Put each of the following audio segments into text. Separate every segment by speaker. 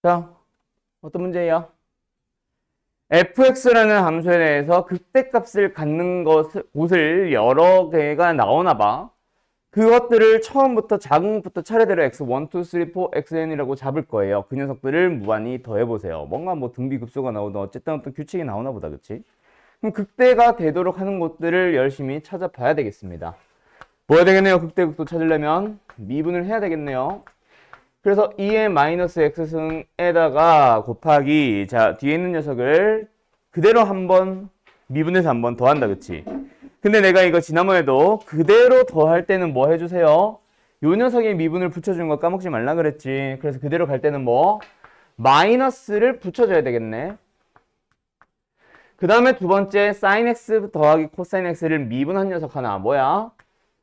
Speaker 1: 자, 어떤 문제예요? fx라는 함수에 대해서 극대값을 갖는 곳을 여러 개가 나오나 봐. 그것들을 처음부터 작은 것부터 차례대로 x1, 2, 3, 4, xn이라고 잡을 거예요. 그 녀석들을 무한히 더해보세요. 뭔가 뭐 등비급소가 나오든 어쨌든 어떤 규칙이 나오나 보다, 그치? 그럼 극대가 되도록 하는 곳들을 열심히 찾아봐야 되겠습니다. 뭐 해야 되겠네요? 극대극소 찾으려면 미분을 해야 되겠네요. 그래서 2의 마이너스 x승에다가 곱하기, 자, 뒤에 있는 녀석을 그대로 한번 미분해서 한번 더한다, 그치? 근데 내가 이거 지난번에도 그대로 더할 때는 뭐 해주세요? 요 녀석의 미분을 붙여주는 거 까먹지 말라 그랬지. 그래서 그대로 갈 때는 뭐? 마이너스를 붙여줘야 되겠네. 그 다음에 두 번째, sin x 더하기 코사인 x를 미분한 녀석 하나, 뭐야?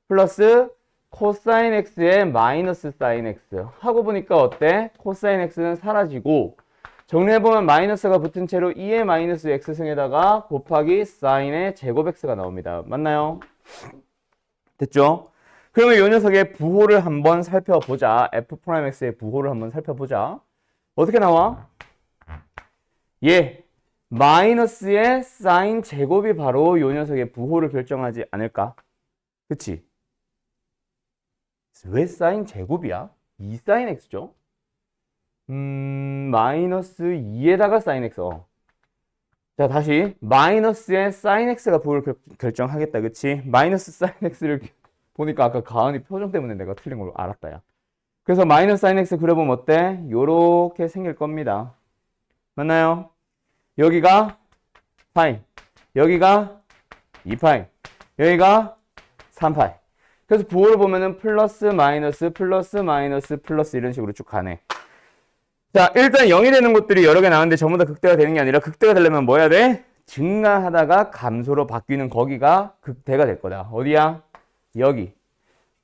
Speaker 1: 플러스 코사인 x에 마이너스 사인 x 하고 보니까 어때? 코사인 x는 사라지고 정리해보면 마이너스가 붙은 채로 2의 마이너스 x승에다가 곱하기 사인의 제곱 x가 나옵니다. 맞나요? 됐죠? 그러면 이 녀석의 부호를 한번 살펴보자. f'x의 부호를 한번 살펴보자. 어떻게 나와? 예, 마이너스의 사인 제곱이 바로 이 녀석의 부호를 결정하지 않을까? 그치? 왜 사인 제곱이야? 2 사인 x죠? 마이너스 2에다가 사인 x. 자, 다시 마이너스의 사인 x가 부호를 결정하겠다. 그치? 마이너스 사인 x를 보니까 아까 가은이 표정 때문에 내가 틀린 걸로 알았다, 야. 그래서 마이너스 사인 x 그려보면 어때? 요렇게 생길 겁니다. 맞나요? 여기가 파이, 여기가 2파이, 여기가 3파이. 그래서 부호를 보면은 플러스 마이너스 플러스 마이너스 플러스 이런 식으로 쭉 가네. 자, 일단 0이 되는 곳들이 여러 개 나왔는데 전부 다 극대가 되는 게 아니라 극대가 되려면 뭐 해야 돼? 증가하다가 감소로 바뀌는 거기가 극대가 될 거다. 어디야? 여기.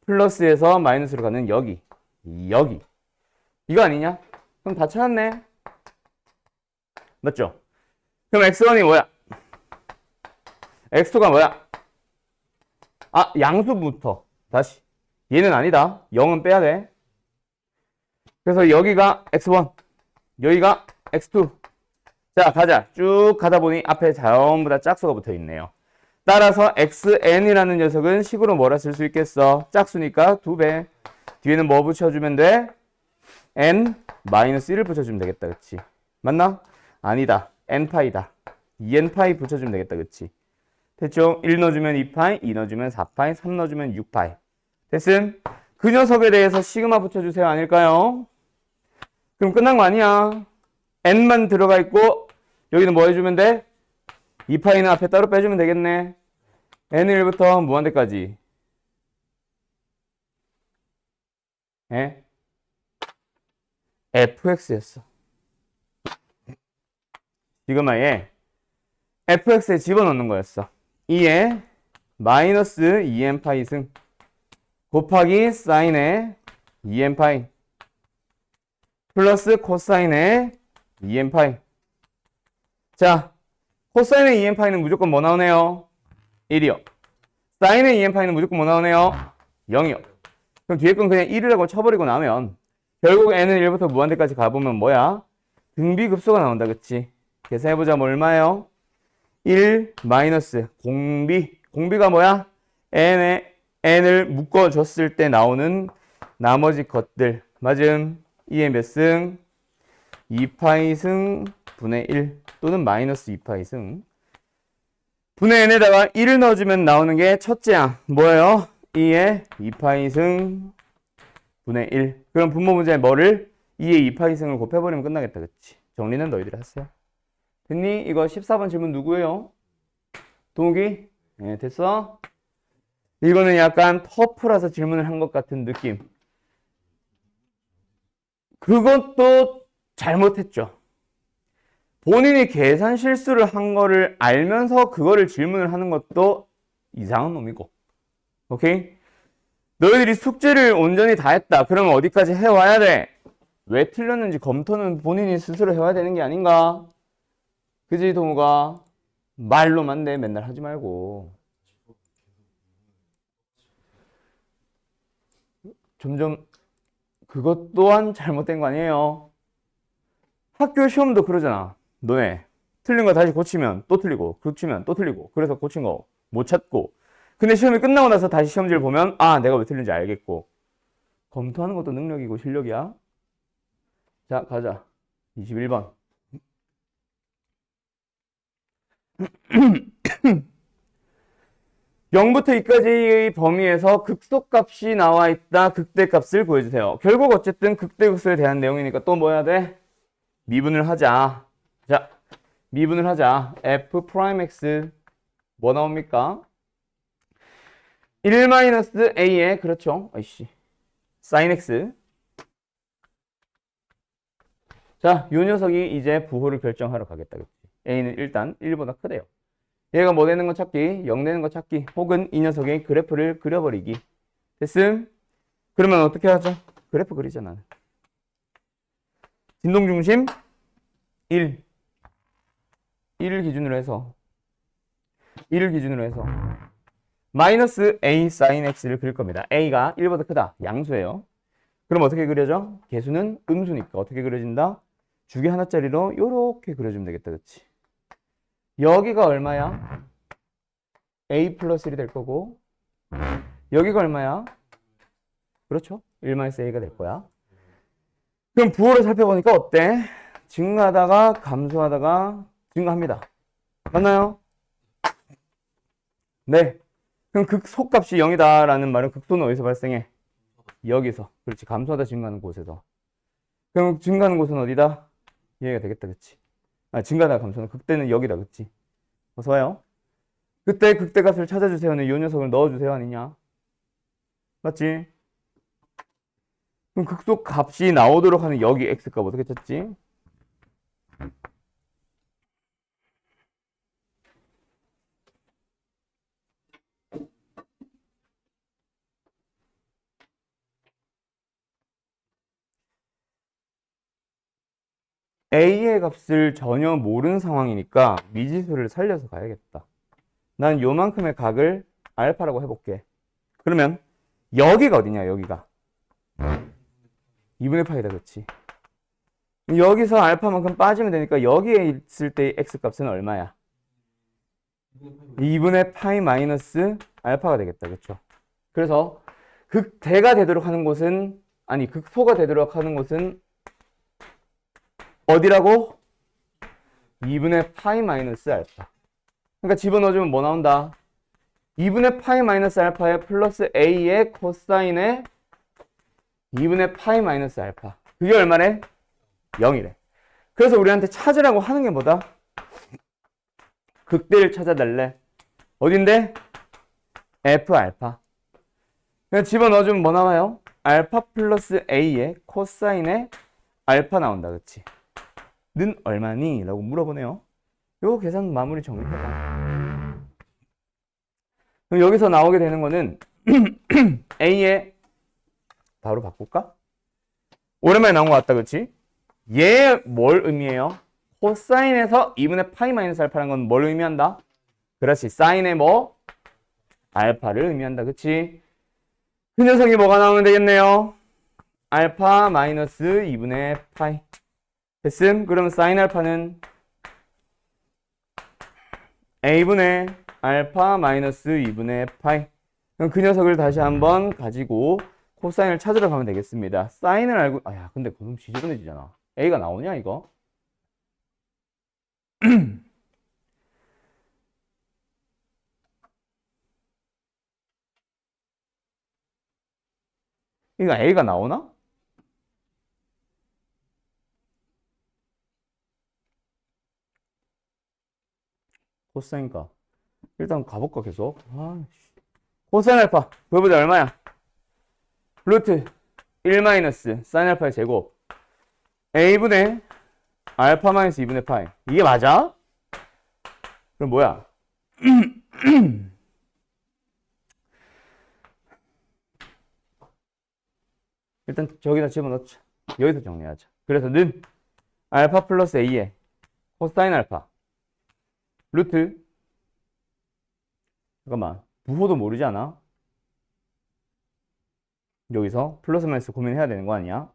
Speaker 1: 플러스에서 마이너스로 가는 여기. 여기. 이거 아니냐? 그럼 다 찾았네. 맞죠? 그럼 x1이 뭐야? x2가 뭐야? 아, 양수부터. 다시. 얘는 아니다. 0은 빼야 돼. 그래서 여기가 x1, 여기가 x2. 자, 가자. 쭉 가다 보니 앞에 전부 다 짝수가 붙어 있네요. 따라서 xn이라는 녀석은 식으로 뭐라 쓸 수 있겠어? 짝수니까 2배. 뒤에는 뭐 붙여주면 돼? n-1을 붙여주면 되겠다. 그치? 맞나? 아니다. n파이다. 2n파이 붙여주면 되겠다. 그치? 됐죠? 1 넣어주면 2파이, 2 넣어주면 4파이, 3 넣어주면 6파이. 됐음? 그 녀석에 대해서 시그마 붙여주세요. 아닐까요? 그럼 끝난 거 아니야. n만 들어가 있고 여기는 뭐 해주면 돼? 2파이는 앞에 따로 빼주면 되겠네. n1부터 무한대까지. 예? fx였어. 시그마에 fx에 집어넣는 거였어. 2에 마이너스 2n파이 승 곱하기 사인의 2n파이 플러스 코사인의 2n파이. 자, 코사인의 2n파이는 무조건 뭐 나오네요? 1이요. 사인의 2n파이는 무조건 뭐 나오네요? 0이요. 그럼 뒤에 건 그냥 1이라고 쳐버리고 나면 결국 n은 1부터 무한대까지 가보면 뭐야? 등비급소가 나온다. 그치? 계산해보자. 뭐 얼마예요? 1 마이너스 공비. 공비가 뭐야? n을 묶어줬을 때 나오는 나머지 것들. 맞음? 2의 몇 승? 2파이 승 분의 1 또는 마이너스 2파이 승. 분의 n에다가 1을 넣어주면 나오는 게 첫째 항. 뭐예요? 2의 2파이 승 분의 1. 그럼 분모 문제에 뭐를? 2의 2파이 승을 곱해버리면 끝나겠다. 그치? 정리는 너희들이 하세요. 됐니? 이거 14번 질문 누구예요? 동욱이? 네, 됐어? 이거는 약간 터프라서 질문을 한 것 같은 느낌. 그것도 잘못했죠. 본인이 계산 실수를 한 거를 알면서 그거를 질문을 하는 것도 이상한 놈이고. 오케이? 너희들이 숙제를 온전히 다 했다. 그러면 어디까지 해와야 돼? 왜 틀렸는지 검토는 본인이 스스로 해와야 되는 게 아닌가? 그지, 동우가? 말로만 내 맨날 하지 말고. 점점 그것 또한 잘못된 거 아니에요? 학교 시험도 그러잖아. 너네 틀린 거 다시 고치면 또 틀리고 고치면 또 틀리고 그래서 고친 거 못 찾고 근데 시험이 끝나고 나서 다시 시험지를 보면 아 내가 왜 틀린지 알겠고 검토하는 것도 능력이고 실력이야. 자 가자. 21번. 0부터 2까지의 범위에서 극소값이 나와 있다. 극대값을 구해주세요. 결국 어쨌든 극대극소에 대한 내용이니까 또 뭐 해야 돼? 미분을 하자. 자, 미분을 하자. f 프라임 x 뭐 나옵니까? 1-a에 그렇죠. 아이씨. sin x. 자, 요 녀석이 이제 부호를 결정하러 가겠다. 그치? a는 일단 1보다 크대요. 얘가 뭐 되는 거 찾기, 0 되는 거 찾기, 혹은 이 녀석의 그래프를 그려버리기. 됐음? 그러면 어떻게 하죠? 그래프 그리잖아. 진동중심 1. 1을 기준으로 해서 마이너스 a sin x를 그릴 겁니다. a가 1보다 크다. 양수예요. 그럼 어떻게 그려져? 개수는 음수니까 어떻게 그려진다? 주기 하나짜리로 요렇게 그려주면 되겠다. 그치? 여기가 얼마야? a 플러스 1이 될 거고 여기가 얼마야? 그렇죠? 1-a가 될 거야. 그럼 부호를 살펴보니까 어때? 증가하다가 감소하다가 증가합니다. 맞나요? 네. 그럼 극소값이 0이다라는 말은 극소는 어디서 발생해? 여기서. 그렇지. 감소하다 증가하는 곳에서. 그럼 증가하는 곳은 어디다? 여기가 되겠다. 그치? 아, 증가하다 감소는 극대는 여기다. 그치? 어서 와요. 그때 극대값을 찾아주세요는 이 녀석을 넣어주세요. 아니냐? 맞지? 그럼 극소값이 나오도록 하는 여기 x값 어떻게 찾지? a의 값을 전혀 모르는 상황이니까 미지수를 살려서 가야겠다. 난 요만큼의 각을 알파라고 해볼게. 그러면 여기가 어디냐? 여기가 2분의 파이다. 그렇지? 여기서 알파만큼 빠지면 되니까 여기에 있을 때 x값은 얼마야? 2분의 파이 마이너스 알파가 되겠다. 그렇죠? 그래서 극대가 되도록 하는 곳은 아니 극소가 되도록 하는 곳은 어디라고? 2분의 파이 마이너스 알파. 그러니까 집어넣어주면 뭐 나온다? 2분의 파이 마이너스 알파에 플러스 a의 코사인의 2분의 파이 마이너스 알파. 그게 얼마래? 0이래. 그래서 우리한테 찾으라고 하는 게 뭐다? 극대를 찾아달래. 어딘데? f 알파. 그냥 집어넣어주면 뭐 나와요? 알파 플러스 a의 코사인의 알파 나온다. 그치? 는 얼마니? 라고 물어보네요. 요 계산 마무리 정리해봐. 그럼 여기서 나오게 되는 거는 a의 바로 바꿀까? 오랜만에 나온 것 같다. 그치? 얘 뭘 의미해요? 코사인에서 2분의 파이 마이너스 알파라는 건 뭘 의미한다? 그렇지. 사인의 뭐? 알파를 의미한다. 그치? 그 녀석이 뭐가 나오면 되겠네요? 알파 마이너스 2분의 파이. 됐음? 그럼 사인 알파는 a분의 알파 마이너스 2분의 파이. 그럼 그 녀석을 다시 한번 가지고 코사인을 찾으러 가면 되겠습니다. 사인을 알고, 아야, 근데 그럼 지저분해지잖아. a가 나오냐, 이거? 이거 a가 나오나? 코사인가? 일단 가볼까, 계속? 코사인 알파. 그거보다 얼마야? 루트 1 마이너스 사인 알파의 제곱. a분의 알파 마이너스 2분의 파이. 이게 맞아? 그럼 뭐야? 일단 저기다 집어넣자. 여기서 정리하자. 그래서 는 알파 플러스 A에 코사인 알파 루트 잠깐만 부호도 모르지 않아? 여기서 플러스 마이너스 고민해야 되는 거 아니야?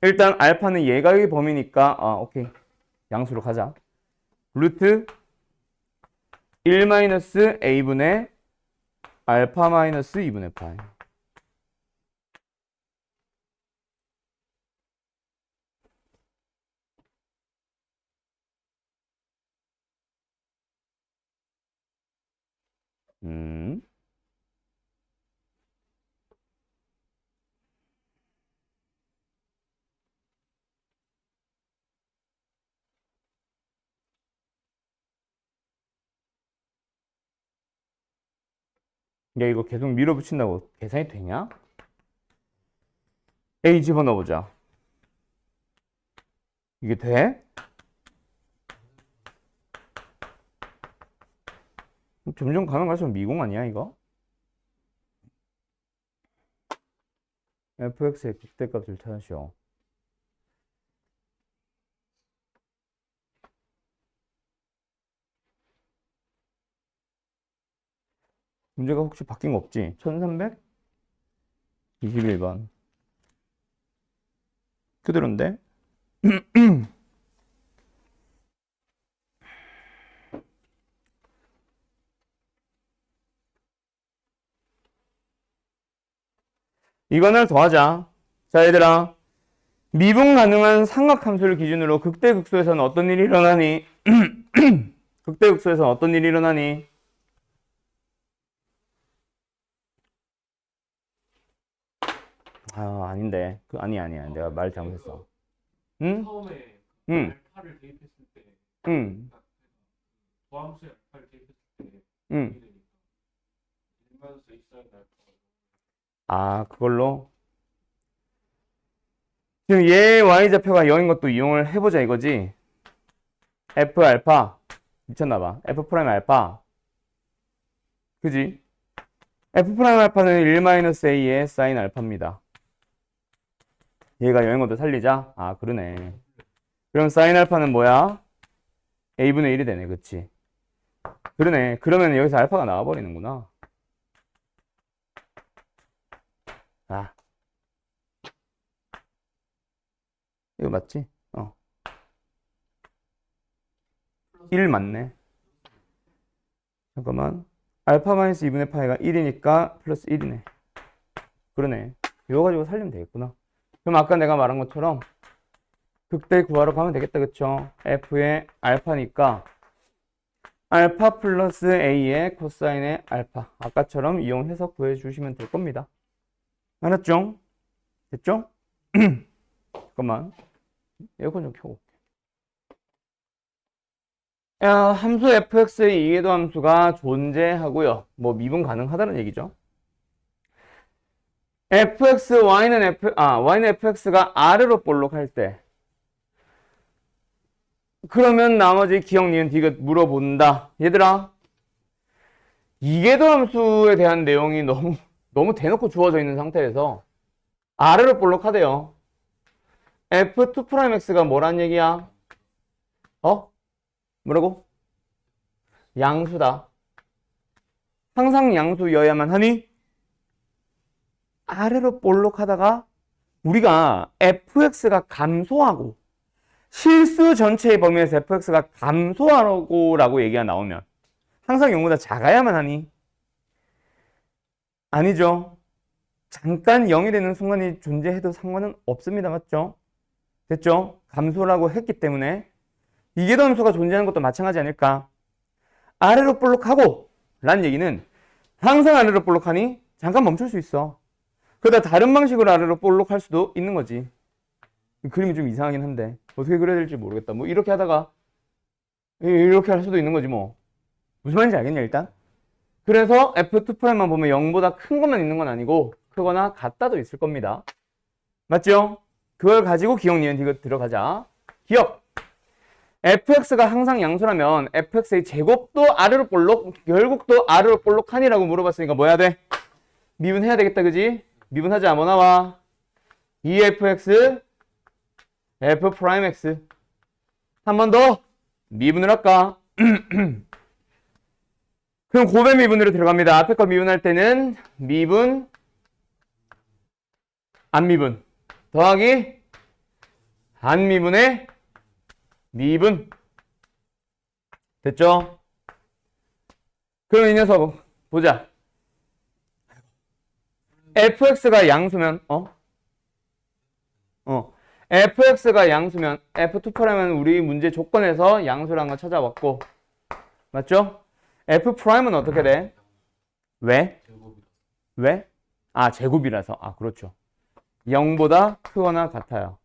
Speaker 1: 일단 알파는 얘가 여기 범위니까 오케이 양수로 가자. 루트 1 마이너스 A분의 알파 마이너스 2분의 파이. 야, 이거 계속 밀어붙인다고 계산이 되냐? A 집어넣어보자. 이게 돼? 점점 가면 갈수록 미공 아니야, 이거? fx의 극대값을 찾으시오. 문제가 혹시 바뀐 거 없지? 1321번. 그대로인데? 이거를 더하자. 자, 얘들아. 미분 가능한 삼각함수를 기준으로 극대극소에서는 어떤 일이 일어나니? 극대극소에서는 어떤 일이 일어나니? 아닌데. 아니야. 내가 말 잘못했어. 응?
Speaker 2: 처음에
Speaker 1: 응.
Speaker 2: 알파를 대입했을 때,
Speaker 1: 응.
Speaker 2: 도함수에 알파를 대입했을 때,
Speaker 1: 응.
Speaker 2: 일반수 있어야 될 거.
Speaker 1: 그걸로? 지금 얘 y좌표가 0인 것도 이용을 해보자 이거지? f 알파. 미쳤나봐. f 프라임 알파. 그지? f 프라임 알파는 1-a의 사인 알파입니다. 얘가 0인 것도 살리자? 그러네. 그럼 사인 알파는 뭐야? a분의 1이 되네. 그치? 그러네. 그러면 여기서 알파가 나와버리는구나. 이거 맞지? 1 맞네. 잠깐만. 알파 마이너스 2분의 파이가 1이니까 플러스 1이네. 그러네. 이거 가지고 살리면 되겠구나. 그럼 아까 내가 말한 것처럼 극대 구하러 가면 되겠다. 그쵸? f의 알파니까 알파 플러스 a의 코사인의 알파. 아까처럼 이용해서 구해주시면 될 겁니다. 알았죠? 됐죠? 잠깐만. 에어컨 좀 켜고. 함수 fx의 이해도 함수가 존재하고요. 뭐 미분 가능하다는 얘기죠. y는 fx가 아래로 볼록할 때 그러면 나머지 기억, 니은, 디귿 물어본다. 얘들아, 이해도 함수에 대한 내용이 너무 대놓고 주어져 있는 상태에서 아래로 볼록하대요. f2'x가 뭐란 얘기야? 뭐라고? 양수다. 항상 양수여야만 하니 아래로 볼록하다가 우리가 fx가 감소하고 실수 전체의 범위에서 fx가 감소하고 라고 얘기가 나오면 항상 0보다 작아야만 하니? 아니죠. 잠깐 0이 되는 순간이 존재해도 상관은 없습니다. 맞죠? 됐죠? 감소라고 했기 때문에 이계도 함수가 존재하는 것도 마찬가지 아닐까? 아래로 볼록하고 라는 얘기는 항상 아래로 볼록하니 잠깐 멈출 수 있어. 그러다 다른 방식으로 아래로 볼록할 수도 있는 거지. 이 그림이 좀 이상하긴 한데 어떻게 그려야 될지 모르겠다. 뭐 이렇게 하다가 이렇게 할 수도 있는 거지 뭐. 무슨 말인지 알겠냐 일단? 그래서 f2'만 보면 0보다 큰 것만 있는 건 아니고 크거나 같다도 있을 겁니다. 맞죠? 그걸 가지고 기억, 니은, 디귿 들어가자. 기억! fx가 항상 양수라면 fx의 제곱도 아래로 볼록, 결국도 아래로 볼록하니라고 물어봤으니까 뭐 해야 돼? 미분해야 되겠다, 그지? 미분하자. 뭐 나와? 2fx f 프라임 x. 한 번 더 미분을 할까? 그럼 고배 미분으로 들어갑니다. 앞에 거 미분할 때는 미분, 안 미분 더하기 안 미분의 미분. 됐죠? 그럼 이 녀석 보자. fx가 양수면 fx가 양수면 f2'은 우리 문제 조건에서 양수라는 거 찾아왔고, 맞죠? f'은 어떻게 돼? 왜? 왜? 아, 제곱이라서. 아, 그렇죠. 0보다 크거나 같아요.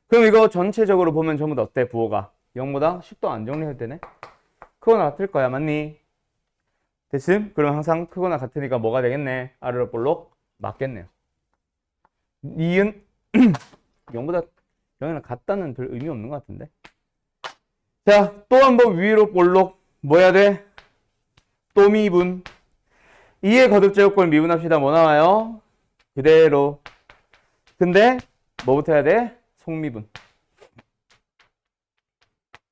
Speaker 1: 그럼 이거 전체적으로 보면 전부 다 어때? 부호가 0보다 10도 안 정리해도 되네? 크거나 같을 거야. 맞니? 됐음? 그럼 항상 크거나 같으니까 뭐가 되겠네? 아래로 볼록 맞겠네요. 니은 0보다 0이랑 같다는 별 의미 없는 것 같은데. 자, 또 한 번 위로 볼록 뭐 해야 돼? 또 미분. 2의 거듭제곱권을 미분합시다. 뭐 나와요? 그대로. 근데 뭐부터 해야 돼? 속미분.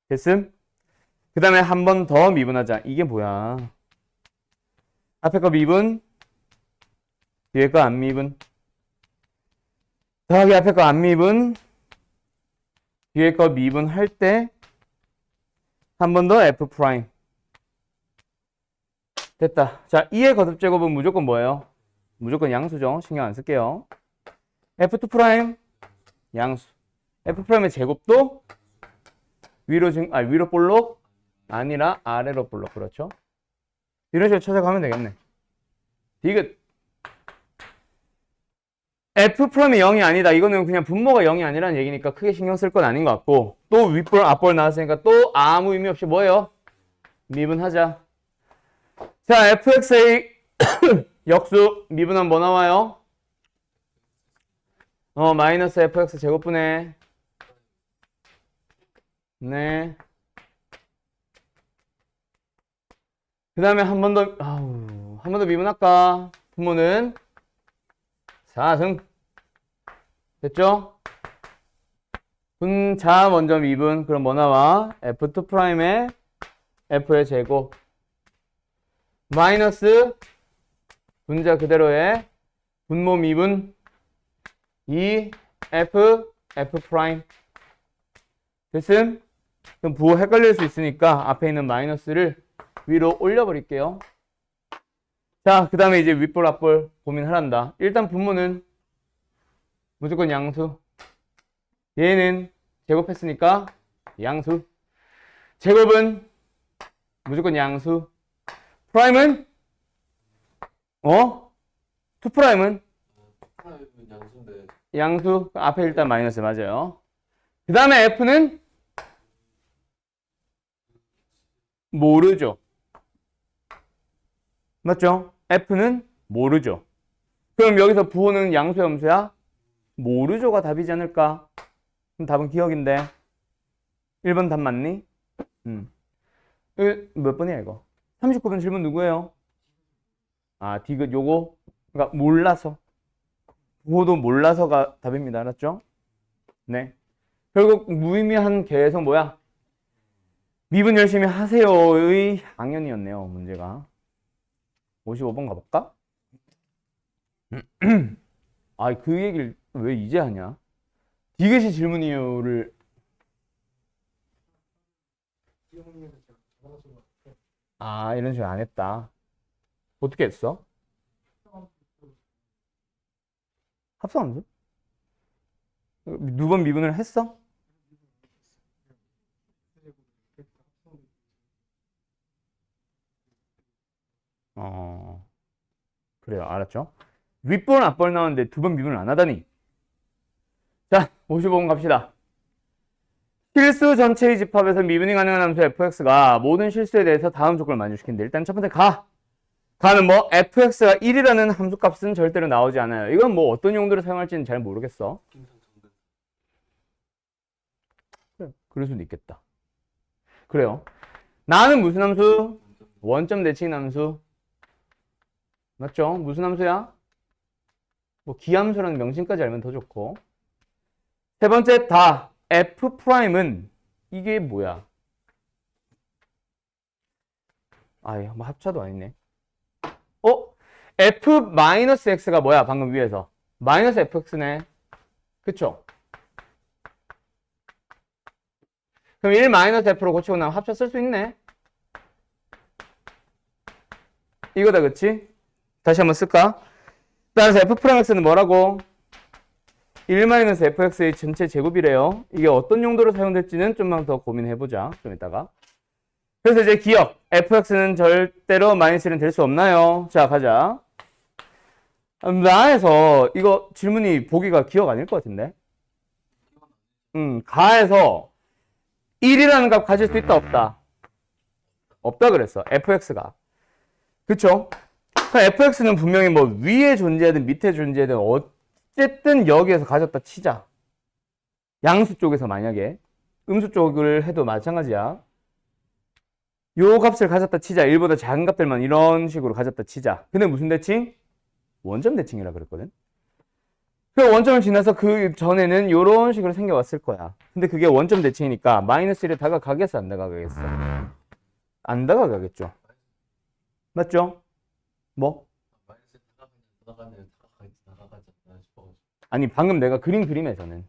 Speaker 1: 됐음? 그 다음에 한 번 더 미분하자. 이게 뭐야? 앞에 거 미분, 뒤에 거 안 미분. 더하기 앞에 거 안 미분, 뒤에 거 미분 할 때 한 번 더 f 프라임. 됐다. 자, 2의 거듭제곱은 무조건 뭐예요? 무조건 양수죠. 신경 안 쓸게요. f2 프라임 양수. f 프라임의 제곱도 위로 볼록 아니라 아래로 볼록. 그렇죠? 이런 식으로 찾아가면 되겠네. 디귿. f 프라임이 0이 아니다. 이거는 그냥 분모가 0이 아니라는 얘기니까 크게 신경 쓸 건 아닌 것 같고, 또 윗볼 앞볼 나왔으니까 또 아무 의미 없이 뭐예요? 미분하자. 자, fx의 역수 미분하면 뭐 나와요? 마이너스 fx 제곱분의 네. 그 다음에 한 번 더 미분할까? 분모는 4승. 됐죠? 분자 먼저 미분. 그럼 뭐 나와? f2 프라임의 f의 제곱 마이너스 분자 그대로의 분모 미분 2f f 프라임. 됐음? 그럼 부호 헷갈릴 수 있으니까 앞에 있는 마이너스를 위로 올려버릴게요. 자, 그 다음에 이제 윗볼 앞볼 고민하란다. 일단 분모는 무조건 양수. 얘는 제곱했으니까 양수. 제곱은 무조건 양수. 프라임은 2 프라임은
Speaker 3: 양수인데
Speaker 1: 양수. 앞에 일단 마이너스 맞아요. 그 다음에 f는 모르죠. 맞죠? f는 모르죠. 그럼 여기서 부호는 양수야 음수야? 모르죠가 답이지 않을까? 그럼 답은 기억인데 1번 답 맞니? 몇 번이야 이거? 39번 질문 누구예요? 아, 디귿 요거. 그러니까 몰라서. 부호도 몰라서가 답입니다. 알았죠? 네. 결국 무의미한 계속 뭐야? 미분 열심히 하세요의 항연이었네요. 문제가. 55번 가볼까? 아, 그 얘기를 왜 이제 하냐? 디귿이 질문 이유를 이런 식으로 안 했다. 어떻게 했어? 합성함수? 누번 미분을 했어? 그래요. 알았죠? 윗볼 앞볼 나오는데 두 번 미분을 안 하다니. 자, 55번 갑시다. 실수 전체의 집합에서 미분이 가능한 함수 fx가 모든 실수에 대해서 다음 조건을 만족시킨다. 일단 첫 번째 가는 뭐 fx가 1이라는 함수값은 절대로 나오지 않아요. 이건 뭐 어떤 용도로 사용할지는 잘 모르겠어. 그래, 그럴 수도 있겠다. 그래요. 나는 무슨 함수? 원점 내치인 함수. 맞죠? 무슨 함수야? 뭐 기함수라는 명칭까지 알면 더 좋고. 세 번째 다 F'은 이게 뭐야? 아예 뭐 합차도 아니네. F-X가 뭐야? 방금 위에서 마이너스 fx네. 그쵸? 그럼 1-f로 고치고 나면 합차 쓸 수 있네. 이거다, 그치? 다시 한번 쓸까? 따라서 F'X는 뭐라고? 1-fx의 전체 제곱이래요. 이게 어떤 용도로 사용될지는 좀만 더 고민해보자. 좀 이따가. 그래서 이제 기억. fx는 절대로 마이너스 1은 될 수 없나요? 자, 가자. 나에서 이거 질문이 보기가 기억 아닐 것 같은데? 가에서 1이라는 값 가질 수 있다, 없다? 없다 그랬어. fx가. 그쵸? fx는 분명히 뭐 위에 존재하든 밑에 존재하든 어쨌든 여기에서 가졌다 치자. 양수 쪽에서 만약에 음수 쪽을 해도 마찬가지야. 요 값을 가졌다 치자. 1보다 작은 값들만 이런 식으로 가졌다 치자. 근데 무슨 대칭? 원점 대칭이라 그랬거든. 그 원점을 지나서 그 전에는 요런 식으로 생겨왔을 거야. 근데 그게 원점 대칭이니까 마이너스 1에 다가가겠어, 안 다가가겠어? 안 다가가겠죠. 맞죠? 뭐?
Speaker 3: 마이너스 나가가지 않나 싶어가지고.
Speaker 1: 아니 방금 내가 그림에서는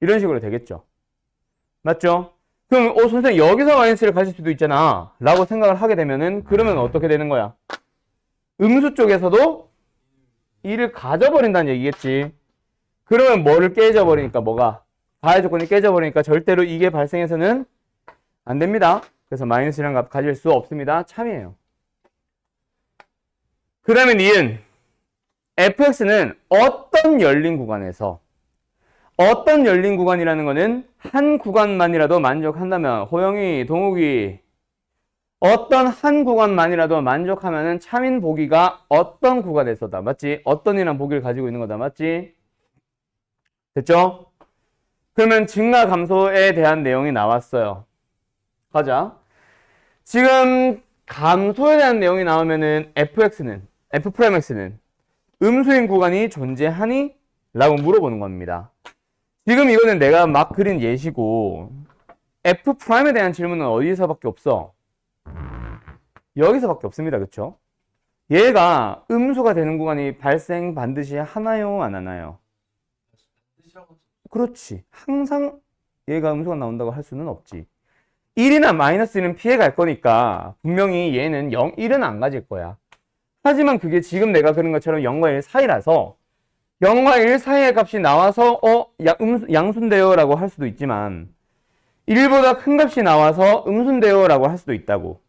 Speaker 1: 이런 식으로 되겠죠. 맞죠? 그럼 선생님 여기서 마이너스를 가질 수도 있잖아 라고 생각을 하게 되면은 그러면 어떻게 되는 거야? 음수 쪽에서도 1을 가져버린다는 얘기겠지. 그러면 뭐를 깨져버리니까 뭐가? 가해 조건이 깨져버리니까 절대로 이게 발생해서는 안 됩니다. 그래서 마이너스 1이라는 값 가질 수 없습니다. 참이에요. 그 다음에 니은 fx는 어떤 열린 구간에서 어떤 열린 구간이라는 거는 한 구간만이라도 만족한다면 호영이, 동욱이 어떤 한 구간만이라도 만족하면은 참인 보기가 어떤 구간에서다. 맞지? 어떤이란 보기를 가지고 있는 거다. 맞지? 됐죠? 그러면 증가 감소에 대한 내용이 나왔어요. 가자. 지금 감소에 대한 내용이 나오면은 F'X는 음수인 구간이 존재하니? 라고 물어보는 겁니다. 지금 이거는 내가 막 그린 예시고 F'에 대한 질문은 어디서밖에 없어? 여기서밖에 없습니다. 그쵸? 얘가 음수가 되는 구간이 발생 반드시 하나요? 안 하나요? 그렇지. 항상 얘가 음수가 나온다고 할 수는 없지. 1이나 마이너스 1은 피해갈 거니까 분명히 얘는 0, 1은 안 가질 거야. 하지만 그게 지금 내가 그린 것처럼 0과 1 사이라서 0과 1 사이의 값이 나와서 양수인데요 라고 할 수도 있지만 1보다 큰 값이 나와서 음수인데요 라고 할 수도 있다고.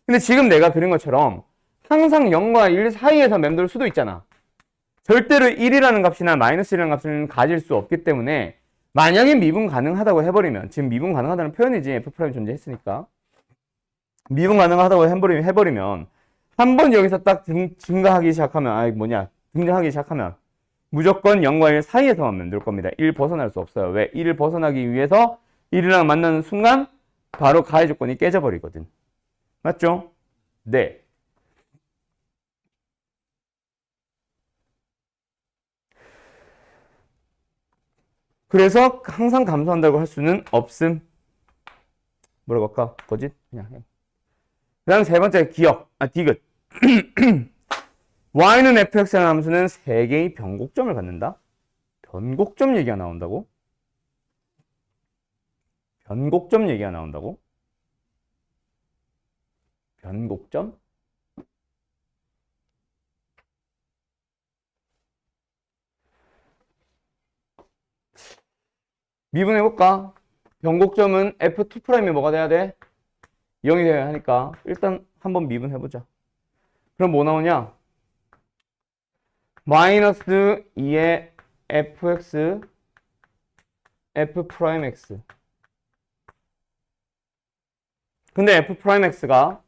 Speaker 1: 근데 지금 내가 그린 것처럼 항상 0과 1 사이에서 맴돌 수도 있잖아. 절대로 1이라는 값이나 마이너스 1이라는 값을 가질 수 없기 때문에 만약에 미분 가능하다고 해버리면 지금 미분 가능하다는 표현이지 F' 존재했으니까 미분 가능하다고 해버리면 한번 여기서 딱 등장하기 시작하면 무조건 0과 1 사이에서만 맴돌 겁니다. 1 벗어날 수 없어요. 왜? 1을 벗어나기 위해서 1이랑 만나는 순간 바로 가해 조건이 깨져버리거든. 맞죠? 네. 그래서 항상 감소한다고 할 수는 없음. 뭐라고 할까? 거짓? 그냥 해. 그 다음 세 번째 디귿. y는 fx라는 함수는 3개의 변곡점을 갖는다? 변곡점 얘기가 나온다고? 변곡점 얘기가 나온다고? 변곡점? 미분해볼까? 변곡점은 F2'이 뭐가 돼야 돼? 0이 돼야 하니까 일단 한번 미분해보자. 그럼 뭐 나오냐? 마이너스 2의 fx f'x. 근데 f'x가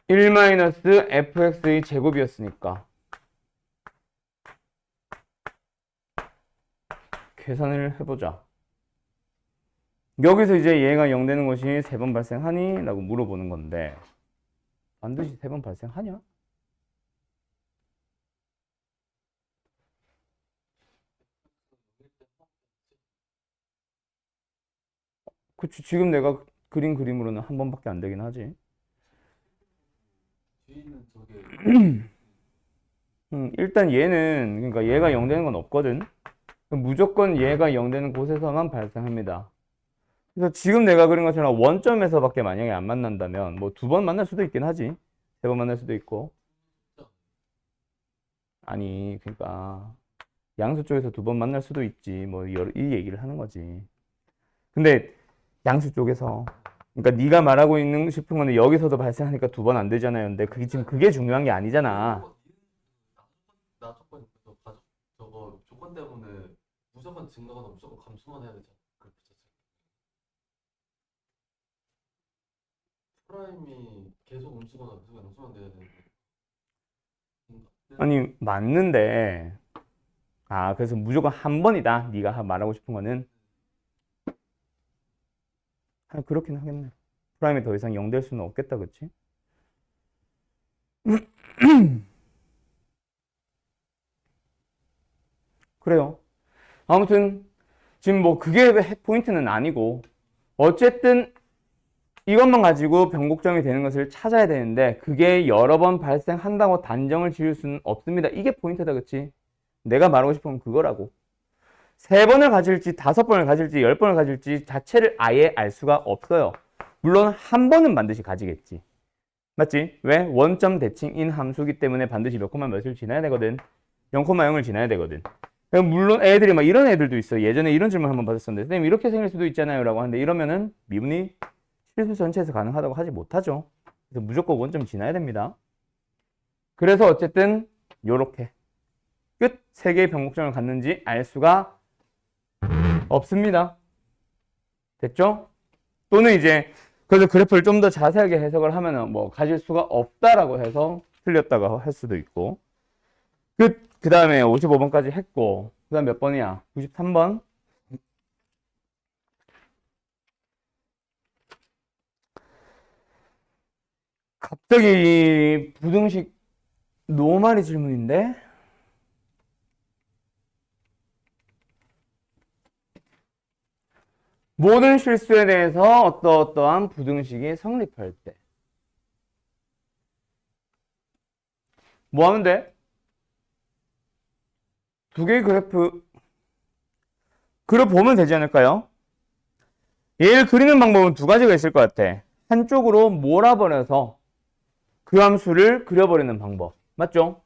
Speaker 1: 1-fx의 제곱이었으니까 계산을 해보자. 여기서 이제 얘가 0 되는 것이 3번 발생하니? 라고 물어보는 건데 반드시 3번 발생하냐? 그치, 지금 내가 그린 그림으로는 한 번밖에 안 되긴 하지.
Speaker 3: 뒤는 저게
Speaker 1: 일단 얘는, 그러니까 얘가 0 되는 건 없거든. 무조건 얘가 0 되는 곳에서만 발생합니다. 그래서 지금 내가 그린 것처럼 원점에서밖에 만약에 안 만난다면, 뭐 2번 만날 수도 있긴 하지. 3번 만날 수도 있고. 아니, 그러니까 양수 쪽에서 2번 만날 수도 있지. 뭐 이 얘기를 하는 거지. 근데 양수 쪽에서, 그러니까 네가 말하고 있는 싶은 거는 여기서도 발생하니까 2번 안 되잖아요. 근데 그게 지금 그게 중요한 게 아니잖아.
Speaker 3: 나 조건 저거 조건 때문에 무조건 증가거나 무조건 감소만 해야 되잖아. 그 프라임이 계속 음수거나 계속 양수만 돼야 되는데.
Speaker 1: 아니, 맞는데. 아, 그래서 무조건 한 번이다. 네가 말하고 싶은 거는. 그렇긴 하겠네. 프라임이 더 이상 0 될 수는 없겠다, 그치? 그래요. 아무튼 지금 뭐 그게 포인트는 아니고 어쨌든 이것만 가지고 변곡점이 되는 것을 찾아야 되는데 그게 여러 번 발생한다고 단정을 지을 수는 없습니다. 이게 포인트다, 그치? 내가 말하고 싶은 건 그거라고. 3번을 가질지 5번을 가질지 10번을 가질지 자체를 아예 알 수가 없어요. 물론 한 번은 반드시 가지겠지. 맞지? 왜? 원점 대칭인 함수기 때문에 반드시 몇 콤마 몇을 지나야 되거든. 0,0을 지나야 되거든. 물론 애들이 막 이런 애들도 있어. 예전에 이런 질문 한번 받았었는데 선생님 이렇게 생길 수도 있잖아요 라고 하는데 이러면은 미분이 실수 전체에서 가능하다고 하지 못하죠. 그래서 무조건 원점 지나야 됩니다. 그래서 어쨌든 요렇게 끝 3개의 변곡점을 갖는지 알 수가 없습니다. 됐죠? 또는 이제 그래서 그래프를 좀 더 자세하게 해석을 하면은 뭐 가질 수가 없다라고 해서 틀렸다고 할 수도 있고 그 다음에 55번까지 했고 그 다음 몇 번이야? 93번. 갑자기 부등식 노말이 질문인데 모든 실수에 대해서 어떠한 부등식이 성립할 때 뭐 하면 돼? 2개의 그래프 그려보면 되지 않을까요? 얘를 그리는 방법은 2가지가 있을 것 같아. 한쪽으로 몰아버려서 그 함수를 그려버리는 방법. 맞죠?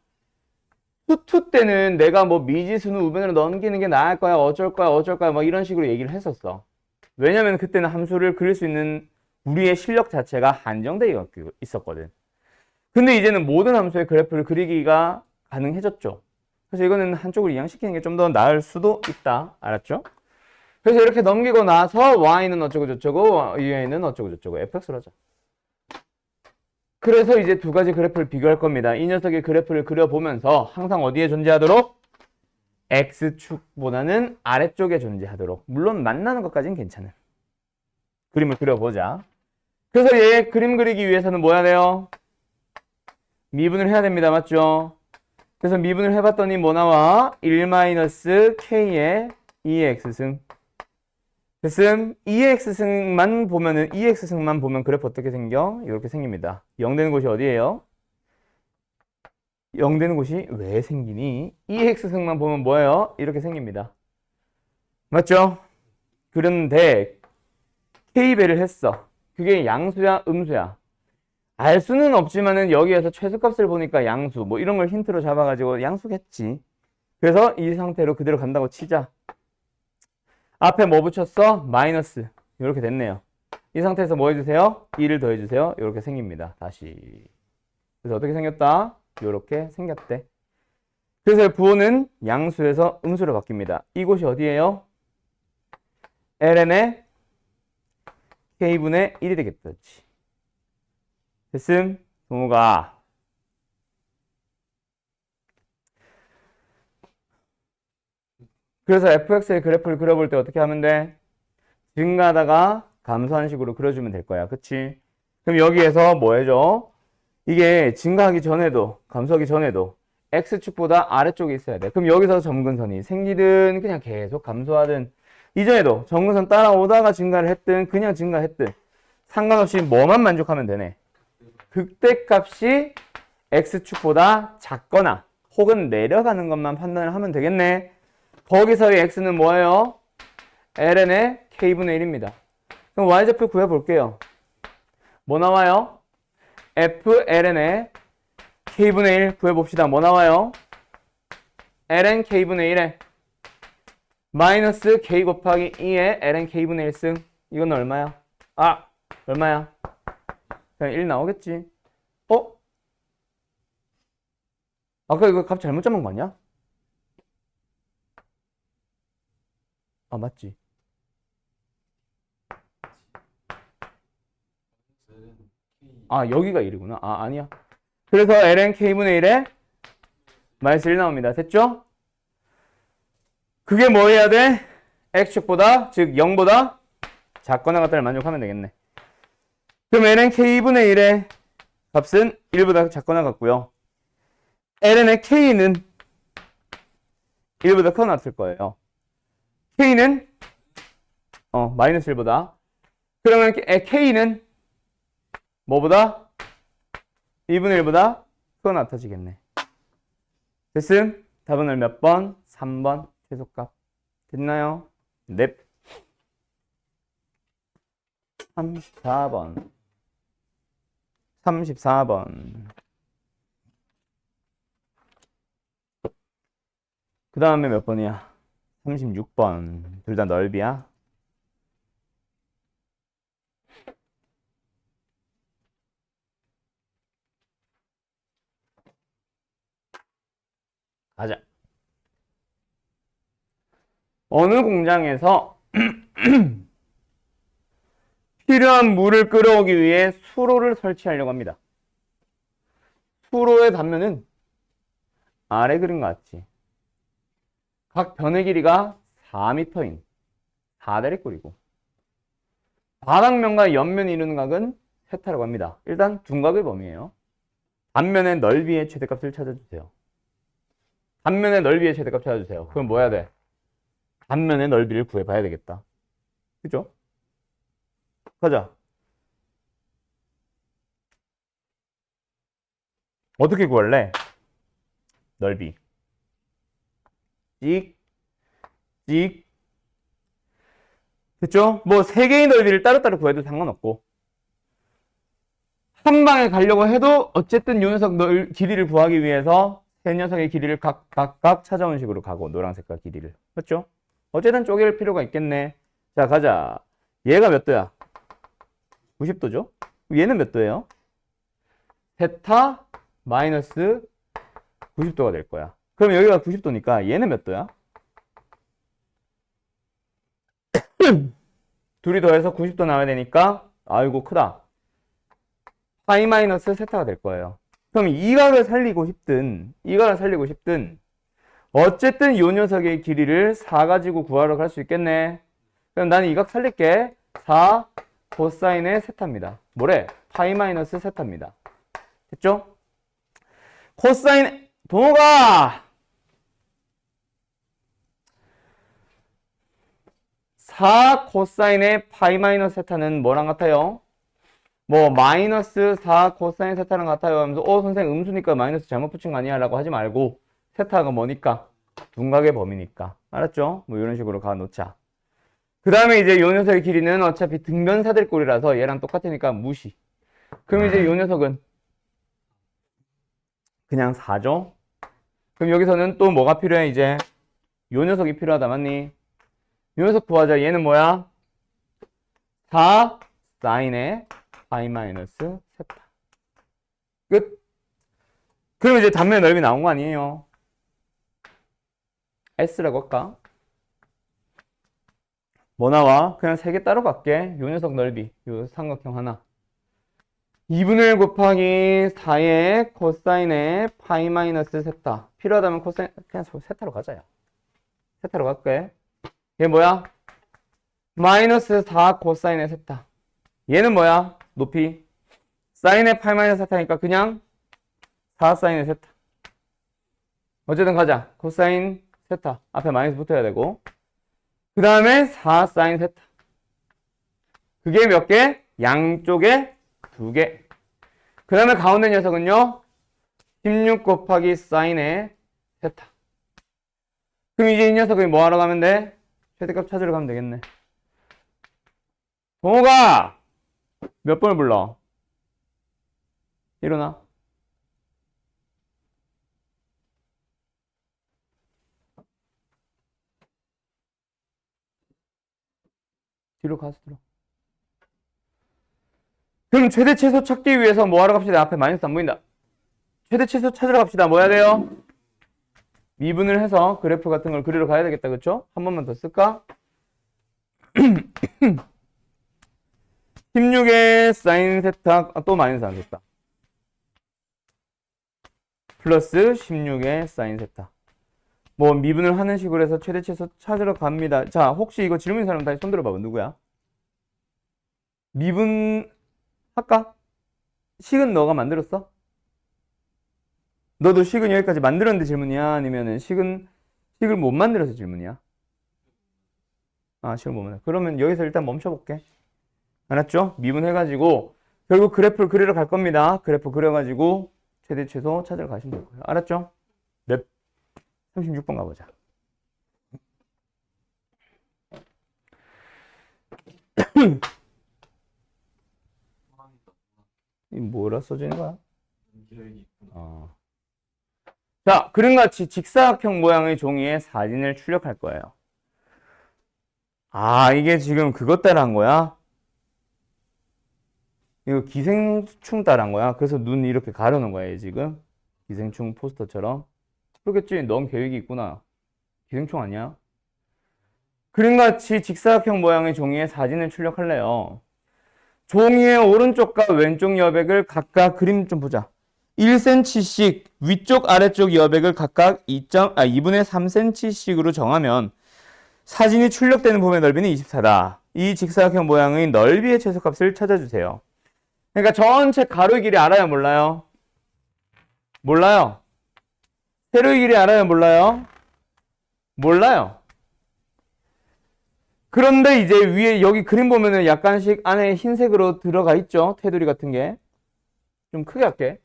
Speaker 1: 수투 때는 내가 뭐 미지수는 우변으로 넘기는 게 나을 거야, 어쩔 거야, 뭐 이런 식으로 얘기를 했었어. 왜냐면 그때는 함수를 그릴 수 있는 우리의 실력 자체가 한정되어 있었거든. 근데 이제는 모든 함수의 그래프를 그리기가 가능해졌죠. 그래서 이거는 한쪽으로 이양시키는 게 좀 더 나을 수도 있다. 알았죠? 그래서 이렇게 넘기고 나서 y는 어쩌고 저쩌고, u는 어쩌고 저쩌고, fx로 하자. 그래서 이제 2가지 그래프를 비교할 겁니다. 이 녀석의 그래프를 그려보면서 항상 어디에 존재하도록? X축보다는 아래쪽에 존재하도록. 물론 만나는 것까지는 괜찮아요. 그림을 그려보자. 그래서 얘 그림 그리기 위해서는 뭐 해야 돼요? 미분을 해야 됩니다. 맞죠? 그래서 미분을 해봤더니 뭐 나와? 1-k의 2x승. 됐음? 2x승만 보면은 2x승만 보면 그래프 어떻게 생겨? 이렇게 생깁니다. 0 되는 곳이 어디예요? 0 되는 곳이 왜 생기니? 2x승만 보면 뭐예요? 이렇게 생깁니다. 맞죠? 그런데 k배를 했어. 그게 양수야, 음수야? 알 수는 없지만은 여기에서 최소값을 보니까 양수, 뭐 이런 걸 힌트로 잡아가지고 양수겠지. 그래서 이 상태로 그대로 간다고 치자. 앞에 뭐 붙였어? 마이너스. 이렇게 됐네요. 이 상태에서 뭐 해주세요? 2를 더해주세요. 이렇게 생깁니다. 다시. 그래서 어떻게 생겼다? 이렇게 생겼대. 그래서 부호는 양수에서 음수로 바뀝니다. 이곳이 어디예요? ln의 k분의 1이 되겠다. 됐음? 동호가 그래서 fx의 그래프를 그려볼 때 어떻게 하면 돼? 증가하다가 감소하는 식으로 그려주면 될 거야. 그치? 그럼 여기에서 뭐 해줘? 이게 증가하기 전에도 감소하기 전에도 x축보다 아래쪽에 있어야 돼. 그럼 여기서 점근선이 생기든 그냥 계속 감소하든 이전에도 점근선 따라오다가 증가를 했든 그냥 증가했든 상관없이 뭐만 만족하면 되네. 극대값이 x축보다 작거나 혹은 내려가는 것만 판단을 하면 되겠네. 거기서의 x는 뭐예요? ln의 k분의 1입니다. 그럼 y좌표 구해볼게요. 뭐 나와요? fln의 k분의 1 구해봅시다. 뭐 나와요? ln k분의 1에 마이너스 k 곱하기 2의 ln k분의 1승. 이건 얼마야? 아, 얼마야? 그냥 1 나오겠지. 어? 아까 이거 값 잘못 잡은 거 아니야? 아, 맞지. 아, 여기가 1이구나. 아, 아니야. 그래서 ln k분의 1에 마이너스 1 나옵니다. 됐죠? 그게 뭐 해야 돼? x축보다, 즉 0보다 작거나 같다를 만족하면 되겠네. 그럼 ln k분의 1의 값은 1보다 작거나 같고요. ln의 k는 1보다 커나 같을 거예요. k는 마이너스 1보다. 그러면 k는 뭐보다? 2분의 1보다 크거나 같아지겠네. 됐음? 답은 몇 번? 3번 최소값. 됐나요? 넵. 34번. 34번. 그 다음에 몇 번이야? 36번. 둘 다 넓이야. 가자. 어느 공장에서 필요한 물을 끌어오기 위해 수로를 설치하려고 합니다. 수로의 단면은 아래 그림과 같이 각 변의 길이가 4m인 4대리꼴이고 바닥면과 옆면이 이루는 각은 세타라고 합니다. 일단 둔각의 범위예요. 단면의 넓이의 최대값을 찾아주세요. 단면의 넓이의 최대값 찾아주세요. 그럼 뭐 해야 돼? 단면의 넓이를 구해봐야 되겠다. 그죠? 가자. 어떻게 구할래? 넓이. 찍, 찍. 됐죠? 뭐 세 개의 넓이를 따로따로 구해도 상관없고 한 방에 가려고 해도 어쨌든 요 녀석 길이를 구하기 위해서 세 녀석의 길이를 각각 찾아온 식으로 가고 노란색깔 길이를. 그렇죠? 어쨌든 쪼갤 필요가 있겠네. 자, 가자. 얘가 몇 도야? 90도죠? 얘는 몇 도예요? 세타 마이너스 90도가 될 거야. 그럼 여기가 90도니까 얘는 몇 도야? 둘이 더해서 90도 나와야 되니까 아이고 크다. 파이 마이너스 세타가 될 거예요. 그럼 이 각을 살리고 싶든 이 각을 살리고 싶든 어쨌든 요 녀석의 길이를 4 가지고 구하러 갈 수 있겠네. 그럼 나는 이 각 살릴게. 4 코사인의 세타입니다. 뭐래? 파이 마이너스 세타입니다. 됐죠? 코사인 동호가 4 코사인의 파이 마이너스 세타는 뭐랑 같아요? 뭐 마이너스 4 코사인 세타랑 같아요 하면서 선생님 음수니까 마이너스 잘못 붙인 거 아니야? 라고 하지 말고 세타가 뭐니까? 둔각의 범위니까. 알았죠? 뭐 이런 식으로 가 놓자. 그 다음에 이제 요 녀석의 길이는 어차피 등변사들꼴이라서 얘랑 똑같으니까 무시. 그럼 이제 요 녀석은 그냥 4죠? 그럼 여기서는 또 뭐가 필요해 이제? 요 녀석이 필요하다 맞니? 요 녀석 구하자. 얘는 뭐야? 4 사인의 파이 마이너스 세타. 끝. 그럼 이제 단면의 넓이 나온 거 아니에요? S라고 할까? 뭐 나와? 그냥 3개 따로 갈게. 요 녀석 넓이. 요 삼각형 하나. 2분의 1 곱하기 4의 코사인의 파이 마이너스 세타. 필요하다면 코사인, 그냥 세타로 가자요. 세타로 갈게. 얘 뭐야? 마이너스 4 코사인의 세타. 얘는 뭐야? 높이 사인의 파이 마이너스 세타니까 그냥 4 사인의 세타. 어쨌든 가자. 코사인 세타. 앞에 마이너스 붙어야 되고. 그 다음에 4 사인 세타. 그게 몇 개? 양쪽에 2개. 그 다음에 가운데 녀석은요. 16 곱하기 사인의 세타. 그럼 이제 이 녀석이 뭐 하러 가면 돼? 최대값 찾으러 가면 되겠네. 동호가 몇 번을 불러? 일어나. 뒤로 가서 들어. 그럼 최대 최소 찾기 위해서 뭐 하러 갑시다. 앞에 마이너스 안 보인다. 최대 최소 찾으러 갑시다. 뭐 해야 돼요? 미분을 해서 그래프 같은 걸 그리러 가야 되겠다. 그쵸? 한 번만 더 쓸까? 16의 사인 세타, 또 마이너스 안 썼다. 플러스 16의 사인 세타. 뭐 미분을 하는 식으로 해서 최대 최소 찾으러 갑니다. 자, 혹시 이거 질문인 사람 다시 손 들어봐봐. 누구야? 미분 할까? 식은 너가 만들었어? 너도 식은 여기까지 만들었는데 질문이야? 아니면은 식을 못 만들어서 질문이야? 아, 식을 못 만들어. 그러면 여기서 일단 멈춰볼게. 알았죠? 미분해가지고 결국 그래프를 그리러 갈 겁니다. 그래프 그려가지고 최대 최소 찾으러 가시면 될 거예요. 알았죠? 몇? 36번 가보자. 이 뭐라 써져 있는 거야?
Speaker 3: 계획이 있구나.
Speaker 1: 자, 그림같이 직사각형 모양의 종이에 사진을 출력할 거예요. 아, 이게 지금 그것 따라 한 거야? 이거 기생충 따라 한 거야? 그래서 눈 이렇게 가려놓은 거야, 얘 지금? 기생충 포스터처럼. 그렇겠지? 넌 계획이 있구나. 기생충 아니야? 그림같이 직사각형 모양의 종이에 사진을 출력할래요. 종이의 오른쪽과 왼쪽 여백을 각각 그림 좀 보자. 1cm씩 위쪽 아래쪽 여백을 각각 2분의 3cm씩으로 정하면 사진이 출력되는 부분의 넓이는 24다. 이 직사각형 모양의 넓이의 최소값을 찾아주세요. 그러니까 전체 가로의 길이 알아요? 몰라요? 몰라요. 세로의 길이 알아요? 몰라요? 몰라요. 그런데 이제 위에 여기 그림 보면은 약간씩 안에 흰색으로 들어가 있죠? 테두리 같은 게. 좀 크게 할게.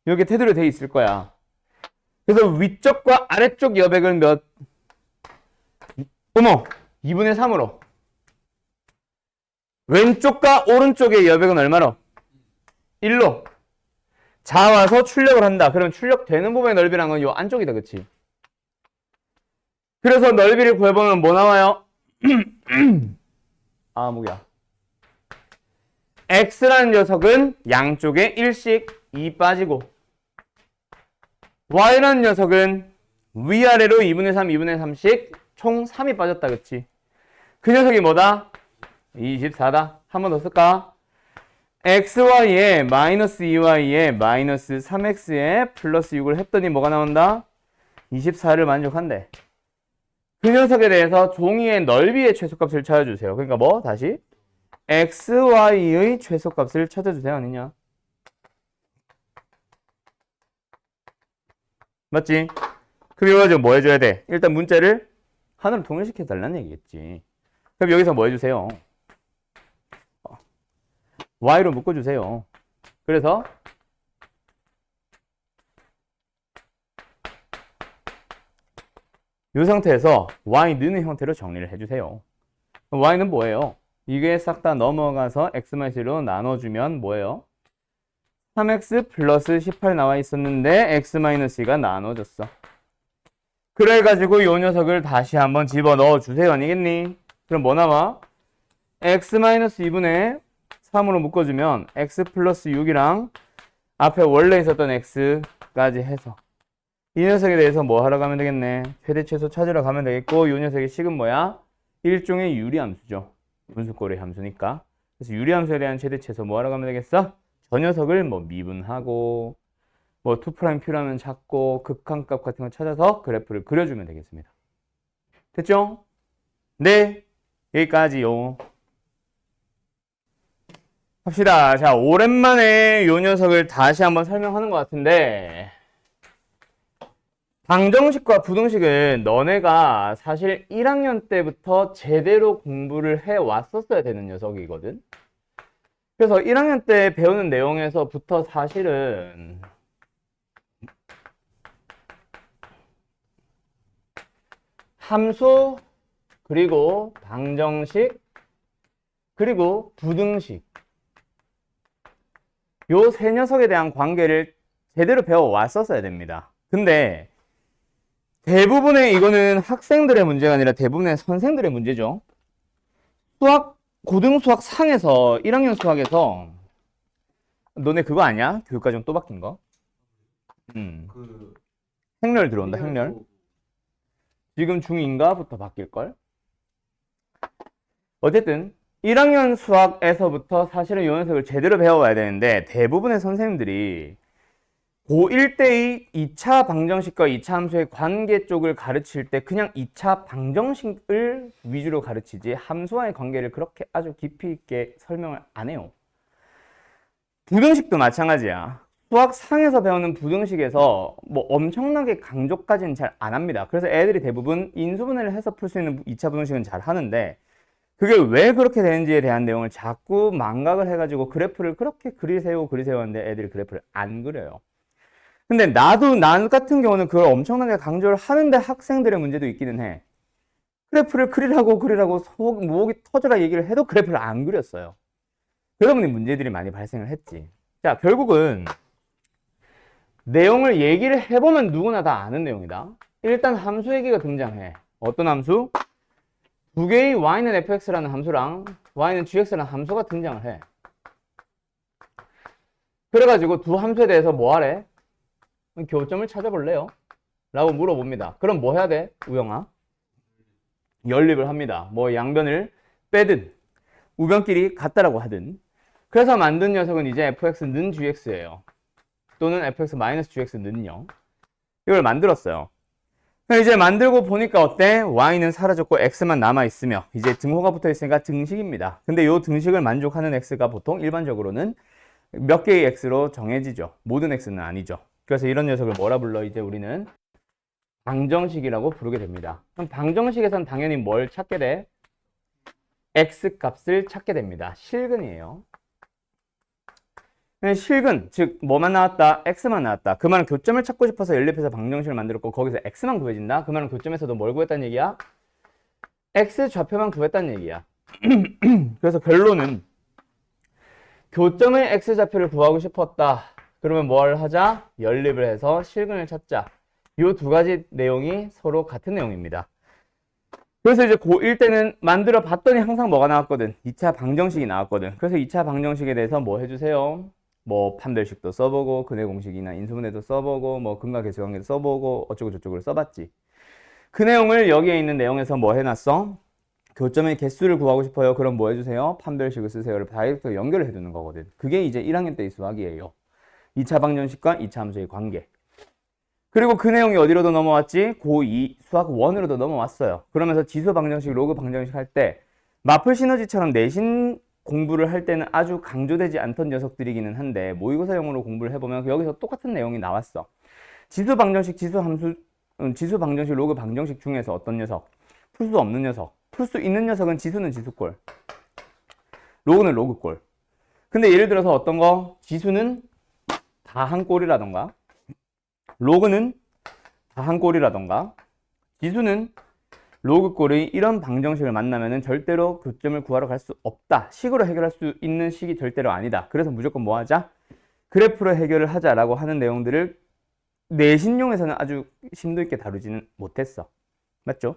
Speaker 1: 여기 테두리 돼 있을 거야. 그래서 위쪽과 아래쪽 여백을 어머! 2분의 3으로. 왼쪽과 오른쪽의 여백은 얼마로? 1로. 자와서 출력을 한다. 그럼 출력되는 부분의 넓이란 건 요 안쪽이다. 그치? 그래서 넓이를 구해보면 뭐 나와요? 아, 뭐야. x라는 녀석은 양쪽에 1씩 2 빠지고 y라는 녀석은 위아래로 2분의 3, 2분의 3씩 총 3이 빠졌다. 그치? 그 녀석이 뭐다? 24다. 한 번 더 쓸까? xy에 마이너스 2y에 마이너스 3x에 플러스 6을 했더니 뭐가 나온다? 24를 만족한대. 그 녀석에 대해서 종이의 넓이의 최소값을 찾아주세요. 그러니까 뭐? 다시 xy의 최소값을 찾아주세요. 아니냐? 맞지? 그럼 이거 뭐 해줘야 돼? 일단 문자를 하나로 통일시켜 달라는 얘기겠지. 그럼 여기서 뭐 해주세요? y로 묶어주세요. 그래서 이 상태에서 y는 형태로 정리를 해주세요. y는 뭐예요? 이게 싹 다 넘어가서 x-1로 나눠주면 뭐예요? 3x 플러스 18 나와 있었는데 x-2가 나눠졌어. 그래가지고 이 녀석을 다시 한번 집어넣어 주세요. 아니겠니? 그럼 뭐 나와? x-2분의 3으로 묶어주면 x 플러스 6이랑 앞에 원래 있었던 x까지 해서 이 녀석에 대해서 뭐 하러 가면 되겠네? 최대 최소 찾으러 가면 되겠고 이 녀석의 식은 뭐야? 일종의 유리함수죠. 분수꼴의 함수니까. 그래서 유리함수에 대한 최대 최소 뭐 하러 가면 되겠어? 저 녀석을 뭐 미분하고 뭐 2' 필요하면 찾고 극한값 같은 거 찾아서 그래프를 그려주면 되겠습니다. 됐죠? 네. 여기까지요. 합시다. 자, 오랜만에 요 녀석을 다시 한번 설명하는 것 같은데, 방정식과 부등식은 너네가 사실 1학년 때부터 제대로 공부를 해 왔었어야 되는 녀석이거든. 그래서 1학년 때 배우는 내용에서부터 사실은 함수, 그리고 방정식, 그리고 부등식, 요 세 녀석에 대한 관계를 제대로 배워 왔었어야 됩니다. 근데 대부분의 이거는 학생들의 문제가 아니라 대부분의 선생들의 문제죠. 고등수학 상에서 1학년 수학에서 너네 그거 아니야? 교육과정 또 바뀐 거?
Speaker 3: 그
Speaker 1: 행렬 들어온다, 행렬. 지금 중2인가부터 바뀔걸? 어쨌든 1학년 수학에서부터 사실은 요 녀석을 제대로 배워와야 되는데 대부분의 선생님들이 고1 때의 2차 방정식과 2차 함수의 관계 쪽을 가르칠 때 그냥 2차 방정식을 위주로 가르치지 함수와의 관계를 그렇게 아주 깊이 있게 설명을 안 해요. 부등식도 마찬가지야. 수학상에서 배우는 부등식에서 뭐 엄청나게 강조까지는 잘 안 합니다. 그래서 애들이 대부분 인수분해를 해서 풀 수 있는 2차 부등식은 잘 하는데 그게 왜 그렇게 되는지에 대한 내용을 자꾸 망각을 해가지고 그래프를 그렇게 그리세요 하는데 애들이 그래프를 안 그려요. 근데 나 같은 경우는 그걸 엄청나게 강조를 하는데 학생들의 문제도 있기는 해. 그래프를 그리라고 목이 터져라 얘기를 해도 그래프를 안 그렸어요. 그러다 보니 문제들이 많이 발생을 했지. 자, 결국은 내용을 얘기를 해보면 누구나 다 아는 내용이다. 일단 함수 얘기가 등장해. 어떤 함수? 두 개의 y는 fx라는 함수랑 y는 gx라는 함수가 등장을 해. 그래가지고 두 함수에 대해서 뭐 하래? 교점을 찾아볼래요? 라고 물어봅니다. 그럼 뭐 해야 돼? 우영아? 연립을 합니다. 뭐 양변을 빼든 우변끼리 같다라고 하든. 그래서 만든 녀석은 이제 fx는 gx예요. 또는 fx-gx는 0. 이걸 만들었어요. 이제 만들고 보니까 어때? y는 사라졌고 x만 남아있으며 이제 등호가 붙어있으니까 등식입니다. 근데 이 등식을 만족하는 x가 보통 일반적으로는 몇 개의 x로 정해지죠. 모든 x는 아니죠. 그래서 이런 녀석을 뭐라 불러? 이제 우리는 방정식이라고 부르게 됩니다. 그럼 방정식에선 당연히 뭘 찾게 돼? x 값을 찾게 됩니다. 실근이에요. 실근, 즉 뭐만 나왔다? x만 나왔다. 그 말은 교점을 찾고 싶어서 연립해서 방정식을 만들었고 거기서 x만 구해진다. 그 말은 교점에서도 뭘 구했다는 얘기야? x 좌표만 구했다는 얘기야. 그래서 결론은 교점의 x 좌표를 구하고 싶었다. 그러면 뭘 하자? 연립을 해서 실근을 찾자. 이 두 가지 내용이 서로 같은 내용입니다. 그래서 이제 고1 때는 만들어 봤더니 항상 뭐가 나왔거든? 2차 방정식이 나왔거든. 그래서 2차 방정식에 대해서 뭐 해주세요? 뭐 판별식도 써보고 근해 공식이나 인수분해도 써보고 뭐 근과 계수관계도 써보고 어쩌고 저쩌고를 써봤지. 그 내용을 여기에 있는 내용에서 뭐 해놨어? 교점의 개수를 구하고 싶어요. 그럼 뭐 해주세요? 판별식을 쓰세요를 다이렉트 연결을 해두는 거거든. 그게 이제 1학년 때의 수학이에요. 2차 방정식과 2차 함수의 관계. 그리고 그 내용이 어디로도 넘어왔지? 고2 수학 1으로도 넘어왔어요. 그러면서 지수 방정식, 로그 방정식 할 때 마플 시너지처럼 내신 공부를 할 때는 아주 강조되지 않던 녀석들이기는 한데 모의고사용으로 공부를 해보면 여기서 똑같은 내용이 나왔어. 지수 방정식, 지수 방정식, 로그 방정식 중에서 어떤 녀석? 풀 수 없는 녀석. 풀 수 있는 녀석은 지수는 지수꼴, 로그는 로그꼴. 근데 예를 들어서 어떤 거? 지수는 다 한 꼴이라던가 로그는 다 한 꼴이라던가 지수는 로그 꼴의 이런 방정식을 만나면은 절대로 교점을 구하러 갈 수 없다. 식으로 해결할 수 있는 식이 절대로 아니다. 그래서 무조건 뭐 하자? 그래프로 해결을 하자라고 하는 내용들을 내신용에서는 아주 심도 있게 다루지는 못했어. 맞죠?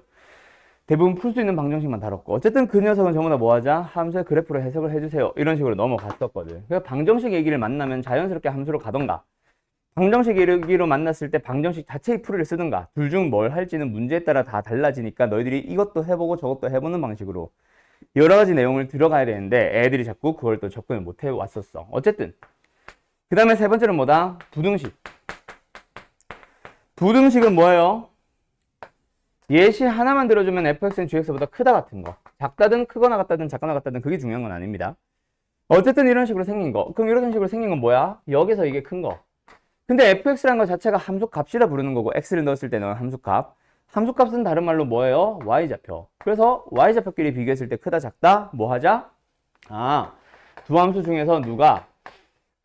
Speaker 1: 대부분 풀 수 있는 방정식만 다뤘고 어쨌든 그 녀석은 전부 다 뭐 하자? 함수의 그래프로 해석을 해주세요. 이런 식으로 넘어갔었거든. 그래서 방정식 얘기를 만나면 자연스럽게 함수로 가던가 방정식 얘기로 만났을 때 방정식 자체의 풀이를 쓰든가 둘 중 뭘 할지는 문제에 따라 다 달라지니까 너희들이 이것도 해보고 저것도 해보는 방식으로 여러 가지 내용을 들어가야 되는데 애들이 자꾸 그걸 또 접근을 못 해왔었어. 어쨌든 그 다음에 세 번째는 뭐다? 부등식. 부등식은 뭐예요? 예시 하나만 들어주면 fx는 gx보다 크다 같은 거. 작다든 크거나 같다든 작거나 같다든 그게 중요한 건 아닙니다. 어쨌든 이런 식으로 생긴 거. 그럼 이런 식으로 생긴 건 뭐야? 여기서 이게 큰 거. 근데 fx라는 거 자체가 함수값이라 부르는 거고 x를 넣었을 때는 함수값. 함수값은 다른 말로 뭐예요? y좌표. 그래서 y좌표끼리 비교했을 때 크다 작다 뭐 하자? 두 함수 중에서 누가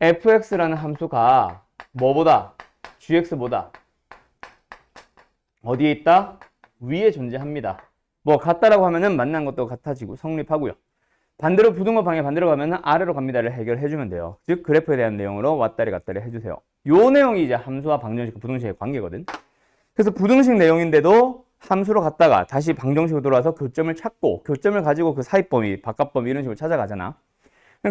Speaker 1: fx라는 함수가 뭐보다? gx보다 어디에 있다? 위에 존재합니다. 뭐 같다라고 하면은 만난 것도 같아지고 성립하고요. 반대로 부등호 방에 반대로 가면은 아래로 갑니다를 해결해주면 돼요. 즉 그래프에 대한 내용으로 왔다리 갔다리 해주세요. 요 내용이 이제 함수와 방정식, 부등식의 관계거든. 그래서 부등식 내용인데도 함수로 갔다가 다시 방정식으로 돌아와서 교점을 찾고 교점을 가지고 그 사이범위, 바깥범위 이런 식으로 찾아가잖아.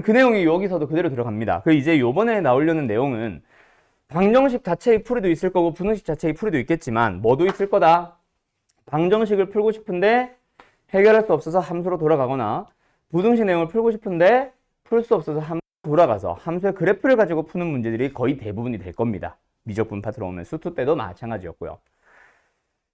Speaker 1: 그 내용이 여기서도 그대로 들어갑니다. 그 이제 요번에 나오려는 내용은 방정식 자체의 풀이도 있을 거고 부등식 자체의 풀이도 있겠지만 뭐도 있을 거다. 방정식을 풀고 싶은데 해결할 수 없어서 함수로 돌아가거나 부등식 내용을 풀고 싶은데 풀 수 없어서 함수로 돌아가서 함수의 그래프를 가지고 푸는 문제들이 거의 대부분이 될 겁니다. 미적분 파트로 오면 수투 때도 마찬가지였고요.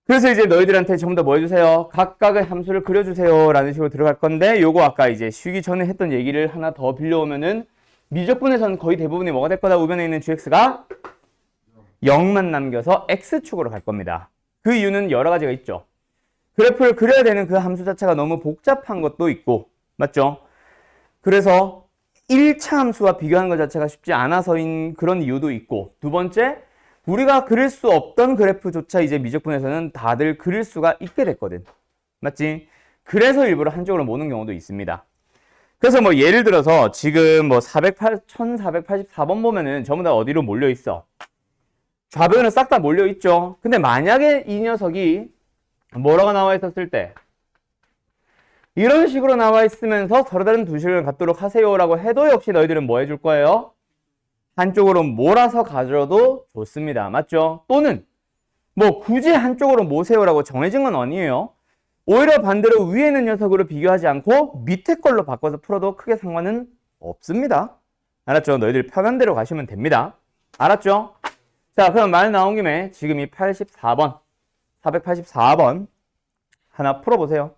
Speaker 1: 그래서 이제 너희들한테 전부 다 뭐 해주세요? 각각의 함수를 그려주세요 라는 식으로 들어갈 건데 요거 아까 이제 쉬기 전에 했던 얘기를 하나 더 빌려오면은 미적분에서는 거의 대부분이 뭐가 될 거다? 우변에 있는 gx가 0만 남겨서 x축으로 갈 겁니다. 그 이유는 여러 가지가 있죠. 그래프를 그려야 되는 그 함수 자체가 너무 복잡한 것도 있고 맞죠? 그래서 1차 함수와 비교하는 것 자체가 쉽지 않아서인 그런 이유도 있고 두 번째 우리가 그릴 수 없던 그래프조차 이제 미적분에서는 다들 그릴 수가 있게 됐거든. 맞지? 그래서 일부러 한쪽으로 모는 경우도 있습니다. 그래서 뭐 예를 들어서 지금 뭐 1484번 보면은 전부 다 어디로 몰려 있어? 좌변으로 싹 다 몰려 있죠. 근데 만약에 이 녀석이 뭐라고 나와 있었을 때 이런 식으로 나와 있으면서 서로 다른 두 식을 갖도록 하세요라고 해도 역시 너희들은 뭐 해줄 거예요? 한쪽으로 몰아서 가져도 좋습니다. 맞죠? 또는 뭐 굳이 한쪽으로 모세요라고 정해진 건 아니에요. 오히려 반대로 위에 있는 녀석으로 비교하지 않고 밑에 걸로 바꿔서 풀어도 크게 상관은 없습니다. 알았죠? 너희들 편한 대로 가시면 됩니다. 알았죠? 자, 그럼 말 나온 김에 지금 이 84번, 484번 하나 풀어보세요.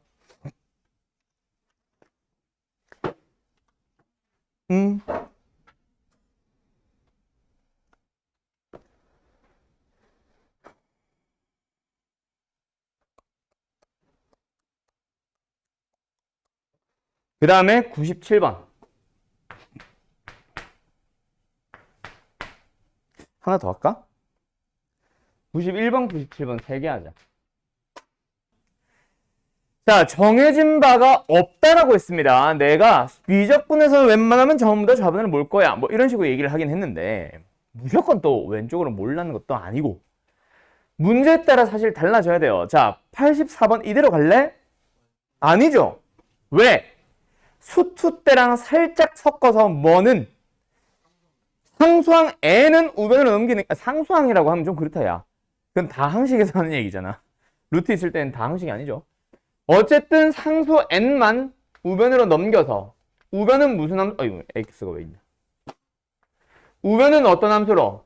Speaker 1: 그 다음에 97번. 하나 더 할까? 91번, 97번 3개 하자. 자, 정해진 바가 없다라고 했습니다. 내가 미적분에서 웬만하면 전부 다 좌변을 몰 거야. 뭐 이런 식으로 얘기를 하긴 했는데 무조건 또 왼쪽으로 몰라는 것도 아니고 문제에 따라 사실 달라져야 돼요. 자, 84번 이대로 갈래? 아니죠. 왜? 수투 때랑 살짝 섞어서 뭐는 상수항 n은 우변으로 넘기는 상수항이라고 하면 좀 그렇다 야. 그건 다항식에서 하는 얘기잖아. 루트 있을 때는 다항식이 아니죠. 어쨌든 상수 n만 우변으로 넘겨서 우변은 무슨 함수? 이거 x가 왜 있냐? 우변은 어떤 함수로?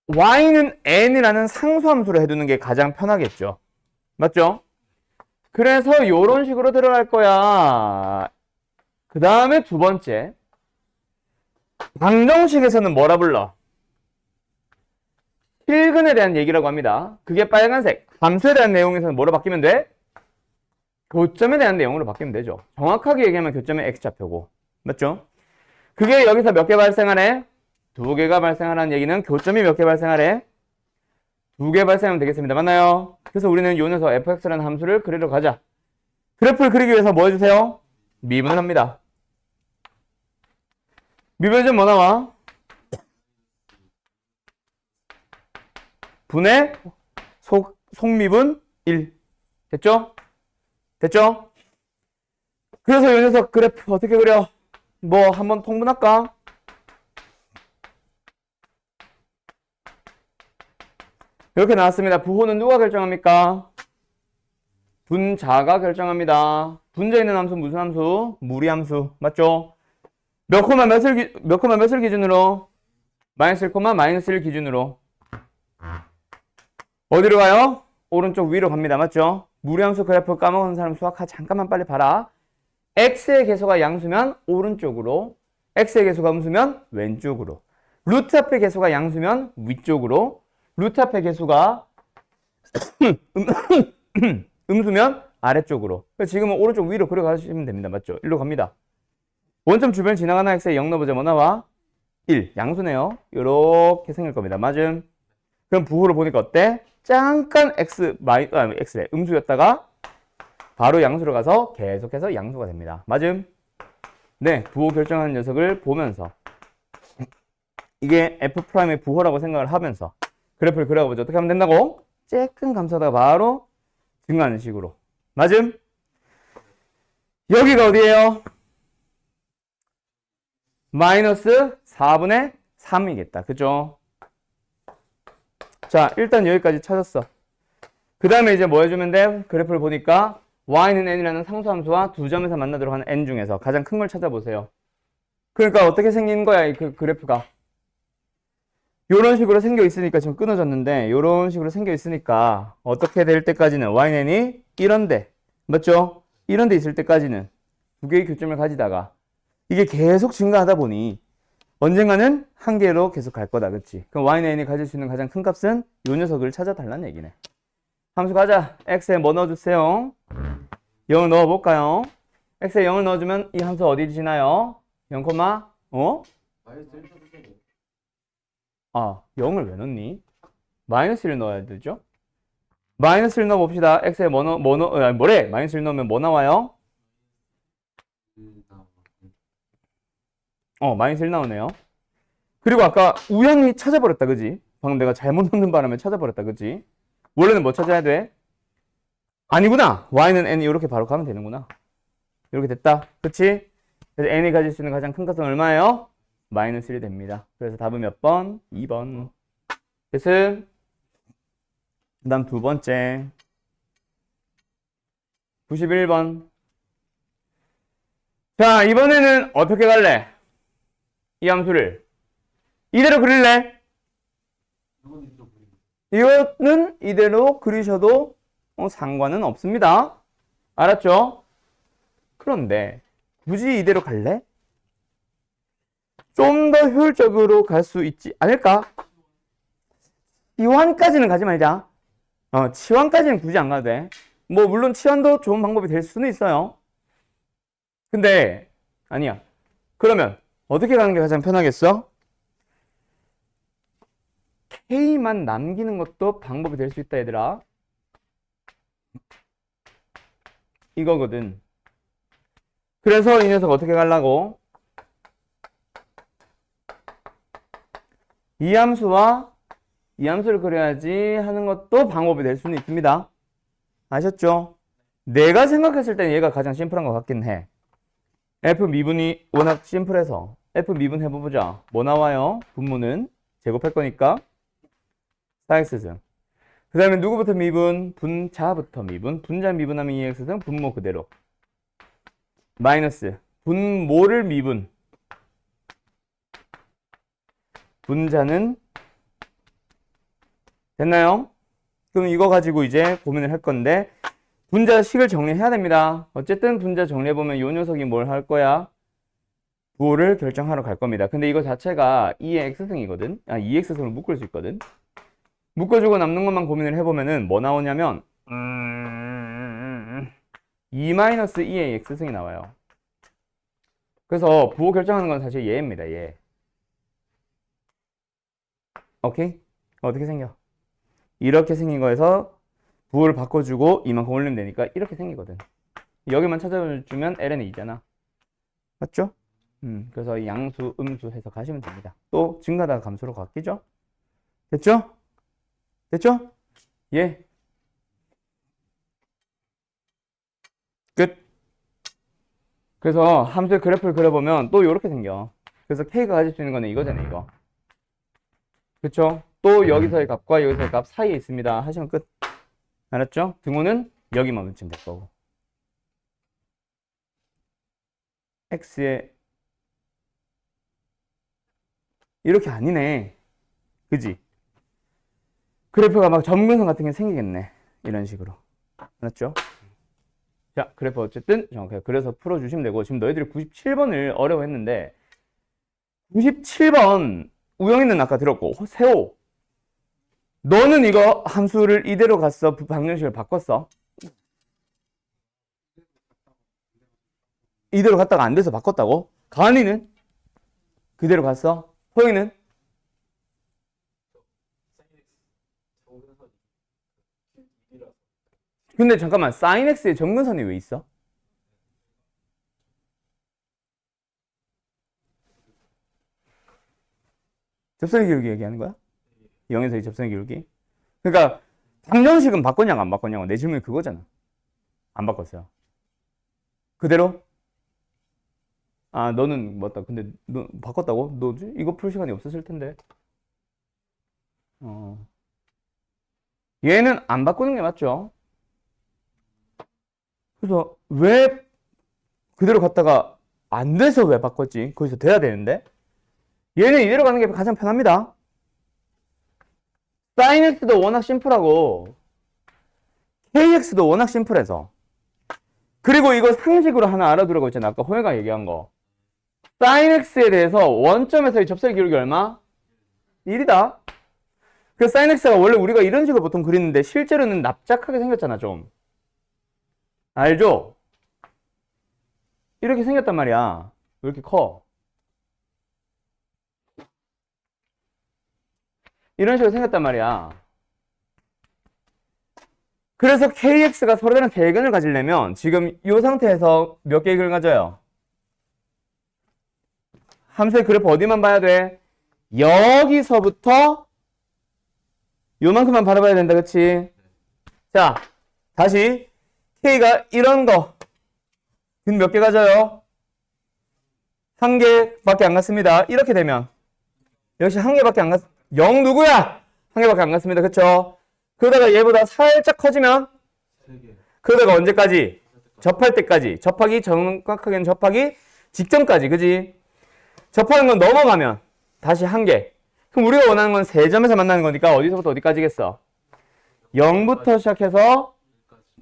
Speaker 1: y는 n이라는 상수함수로 해두는 게 가장 편하겠죠. 맞죠? 그래서 요런 식으로 들어갈 거야. 그 다음에 두 번째. 방정식에서는 뭐라 불러? 실근에 대한 얘기라고 합니다. 그게 빨간색. 함수에 대한 내용에서는 뭐로 바뀌면 돼? 교점에 대한 내용으로 바뀌면 되죠. 정확하게 얘기하면 교점의 x좌표고. 맞죠? 그게 여기서 몇 개 발생하래? 2개가 발생하라는 얘기는 교점이 몇 개 발생하래? 2개 발생하면 되겠습니다. 맞나요? 그래서 우리는 요 녀석 fx라는 함수를 그리러 가자. 그래프를 그리기 위해서 뭐 해주세요? 미분을 합니다. 미분은 뭐 나와? 분의 속미분 1. 됐죠? 됐죠? 그래서 요 녀석 그래프 어떻게 그려? 뭐 한번 통분할까? 이렇게 나왔습니다. 부호는 누가 결정합니까? 분자가 결정합니다. 분자에 있는 함수 무슨 함수? 무리함수. 맞죠? 몇 콤마 몇을 기준으로? 마이너스 1, 마이너스 1 기준으로. 어디로 가요? 오른쪽 위로 갑니다. 맞죠? 무리함수 그래프 까먹은 사람 수학하 잠깐만 빨리 봐라. x의 개수가 양수면 오른쪽으로, x의 개수가 음수면 왼쪽으로, 루트 앞의 개수가 양수면 위쪽으로, 루트 앞의 개수가 음수면 아래쪽으로. 그래서 지금은 오른쪽 위로 그려가시면 됩니다. 맞죠? 일로 갑니다. 원점 주변 지나가는 x에 0 넣어보자. 뭐 나와? 1. 양수네요. 이렇게 생길 겁니다. 맞음? 그럼 부호를 보니까 어때? 잠깐 x래. 음수였다가 바로 양수로 가서 계속해서 양수가 됩니다. 맞음? 네. 부호 결정하는 녀석을 보면서 이게 f'의 부호라고 생각을 하면서 그래프를 그려보죠. 어떻게 하면 된다고? 쬐끔 감싸다가 바로 증가하는 식으로. 맞음? 여기가 어디예요? 마이너스 4분의 3이겠다. 그죠? 자, 일단 여기까지 찾았어. 그 다음에 이제 뭐 해주면 돼? 그래프를 보니까 y는 n이라는 상수함수와 두 점에서 만나도록 하는 n 중에서 가장 큰 걸 찾아보세요. 그러니까 어떻게 생긴 거야, 이 그래프가? 요런 식으로 생겨 있으니까 지금 끊어졌는데, 요런 식으로 생겨 있으니까 어떻게 될 때까지는 yn이 이런데, 맞죠? 이런데 있을 때까지는 두 개의 교점을 가지다가 이게 계속 증가하다 보니 언젠가는 한 개로 계속 갈 거다. 그치? 그럼 yn이 가질 수 있는 가장 큰 값은 요 녀석을 찾아달라는 얘기네. 함수 가자. x에 뭐 넣어주세요? 0을 넣어볼까요? x에 0을 넣어주면 이 함수 어디 지나요? 0,
Speaker 3: 마이너스 1 써주세요.
Speaker 1: 아, 0을 왜 넣니? 마이너스 1을 넣어야 되죠? 마이너스 1 넣어봅시다. x에 뭐래? 마이너스 1 넣으면 뭐 나와요? 마이너스 1 나오네요. 그리고 아까 우연히 찾아버렸다, 그지? 방금 내가 잘못 넣는 바람에 찾아버렸다, 그지? 원래는 뭐 찾아야 돼? 아니구나. y는 n 이렇게 바로 가면 되는구나. 이렇게 됐다. 그치? 그래서 n이 가질 수 있는 가장 큰 값은 얼마예요? 마이너스 1이 됩니다. 그래서 답은 몇 번? 2번. 됐음? 그 다음 두 번째. 91번. 자, 이번에는 어떻게 갈래? 이 함수를. 이대로 그릴래? 이거는 이대로 그리셔도 상관은 없습니다. 알았죠? 그런데 굳이 이대로 갈래? 좀 더 효율적으로 갈 수 있지 않을까? 치환까지는 가지 말자. 치환까지는 굳이 안 가도 돼. 뭐 물론 치환도 좋은 방법이 될 수는 있어요. 근데 아니야. 그러면 어떻게 가는 게 가장 편하겠어? K만 남기는 것도 방법이 될 수 있다, 얘들아. 이거거든. 그래서 이 녀석 어떻게 가려고? 이 함수와 이 함수를 그려야지 하는 것도 방법이 될 수는 있습니다. 아셨죠? 내가 생각했을 때 얘가 가장 심플한 것 같긴 해. F 미분이 워낙 심플해서 F 미분 해보자. 뭐 나와요? 분모는 제곱할 거니까 4x승. 그 다음에 누구부터 미분? 분자부터 미분. 분자 미분하면 2x승. 분모 그대로. 마이너스 분모를 미분. 분자는 됐나요? 그럼 이거 가지고 이제 고민을 할 건데 분자식을 정리해야 됩니다. 어쨌든 분자 정리해보면 이 녀석이 뭘 할 거야? 부호를 결정하러 갈 겁니다. 근데 이거 자체가 2의 x승이거든. 2x승을 묶을 수 있거든. 묶어주고 남는 것만 고민을 해보면은 뭐 나오냐면 2-2의 x승이 나와요. 그래서 부호 결정하는 건 사실 얘입니다. 얘. 오케이? 어떻게 생겨? 이렇게 생긴 거에서 부호를 바꿔주고 이만큼 올리면 되니까 이렇게 생기거든. 여기만 찾아주면 ln이 2잖아. 맞죠? 그래서 이 양수, 음수 해서 가시면 됩니다. 또 증가하다가 감소로 바뀌죠? 됐죠? 됐죠? 예. 끝. 그래서 함수의 그래프를 그려보면 또 이렇게 생겨. 그래서 K가 가질 수 있는 거는 이거잖아요, 이거. 그쵸? 또 여기서의 값과 여기서의 값 사이에 있습니다. 하시면 끝. 알았죠? 등호는 여기만 붙이면 될 거고. X에 이렇게 아니네. 그지? 그래프가 막 점근선 같은 게 생기겠네. 이런 식으로. 알았죠? 자, 그래프 어쨌든 정확하게 그래서 풀어주시면 되고, 지금 너희들이 97번을 어려워했는데 97번 우영이는 아까 들었고, 세호 너는 이거 함수를 이대로 갔어? 방정식을 바꿨어? 이대로 갔다가 안 돼서 바꿨다고? 가은이는? 그대로 갔어? 호영이는? 근데 잠깐만, sin x의 정근선이 왜 있어? 접선의 기울기 얘기하는 거야? 0에서 2 접선의 기울기? 그러니까 방정식은 바꿨냐고 안 바꿨냐고 내 질문이 그거잖아. 안 바꿨어요. 그대로? 아, 너는 맞다. 근데 너 바꿨다고? 너 이거 풀 시간이 없었을 텐데. 얘는 안 바꾸는 게 맞죠? 그래서 왜 그대로 갔다가 안 돼서 왜 바꿨지? 거기서 돼야 되는데. 얘는 이대로 가는 게 가장 편합니다. sin x도 워낙 심플하고 kx도 워낙 심플해서. 그리고 이거 상식으로 하나 알아두라고 했잖아. 아까 호혜가 얘기한 거. sin x에 대해서 원점에서의 접선의 기울기 얼마? 1이다. 그 sin x가 원래 우리가 이런 식으로 보통 그리는데 실제로는 납작하게 생겼잖아, 좀. 알죠? 이렇게 생겼단 말이야. 왜 이렇게 커? 이런 식으로 생겼단 말이야. 그래서 kx가 서로 다른 대근을 가지려면 지금 이 상태에서 몇 개의 근을 가져요? 함수의 그래프 어디만 봐야 돼? 여기서부터 요만큼만 바라봐야 된다, 그치? 자, 다시 k가 이런 거 근 몇 개 가져요? 한 개밖에 안 갔습니다. 이렇게 되면 역시 한 개밖에 안 갔... 0 누구야? 한 개밖에 안 갔습니다. 그쵸? 그러다가 얘보다 살짝 커지면 그러다가 언제까지? 접할 때까지. 접하기 정확하게는 접하기 직전까지. 그지? 접하는 건 넘어가면 다시 한 개. 그럼 우리가 원하는 건 세 점에서 만나는 거니까 어디서부터 어디까지겠어? 0부터 시작해서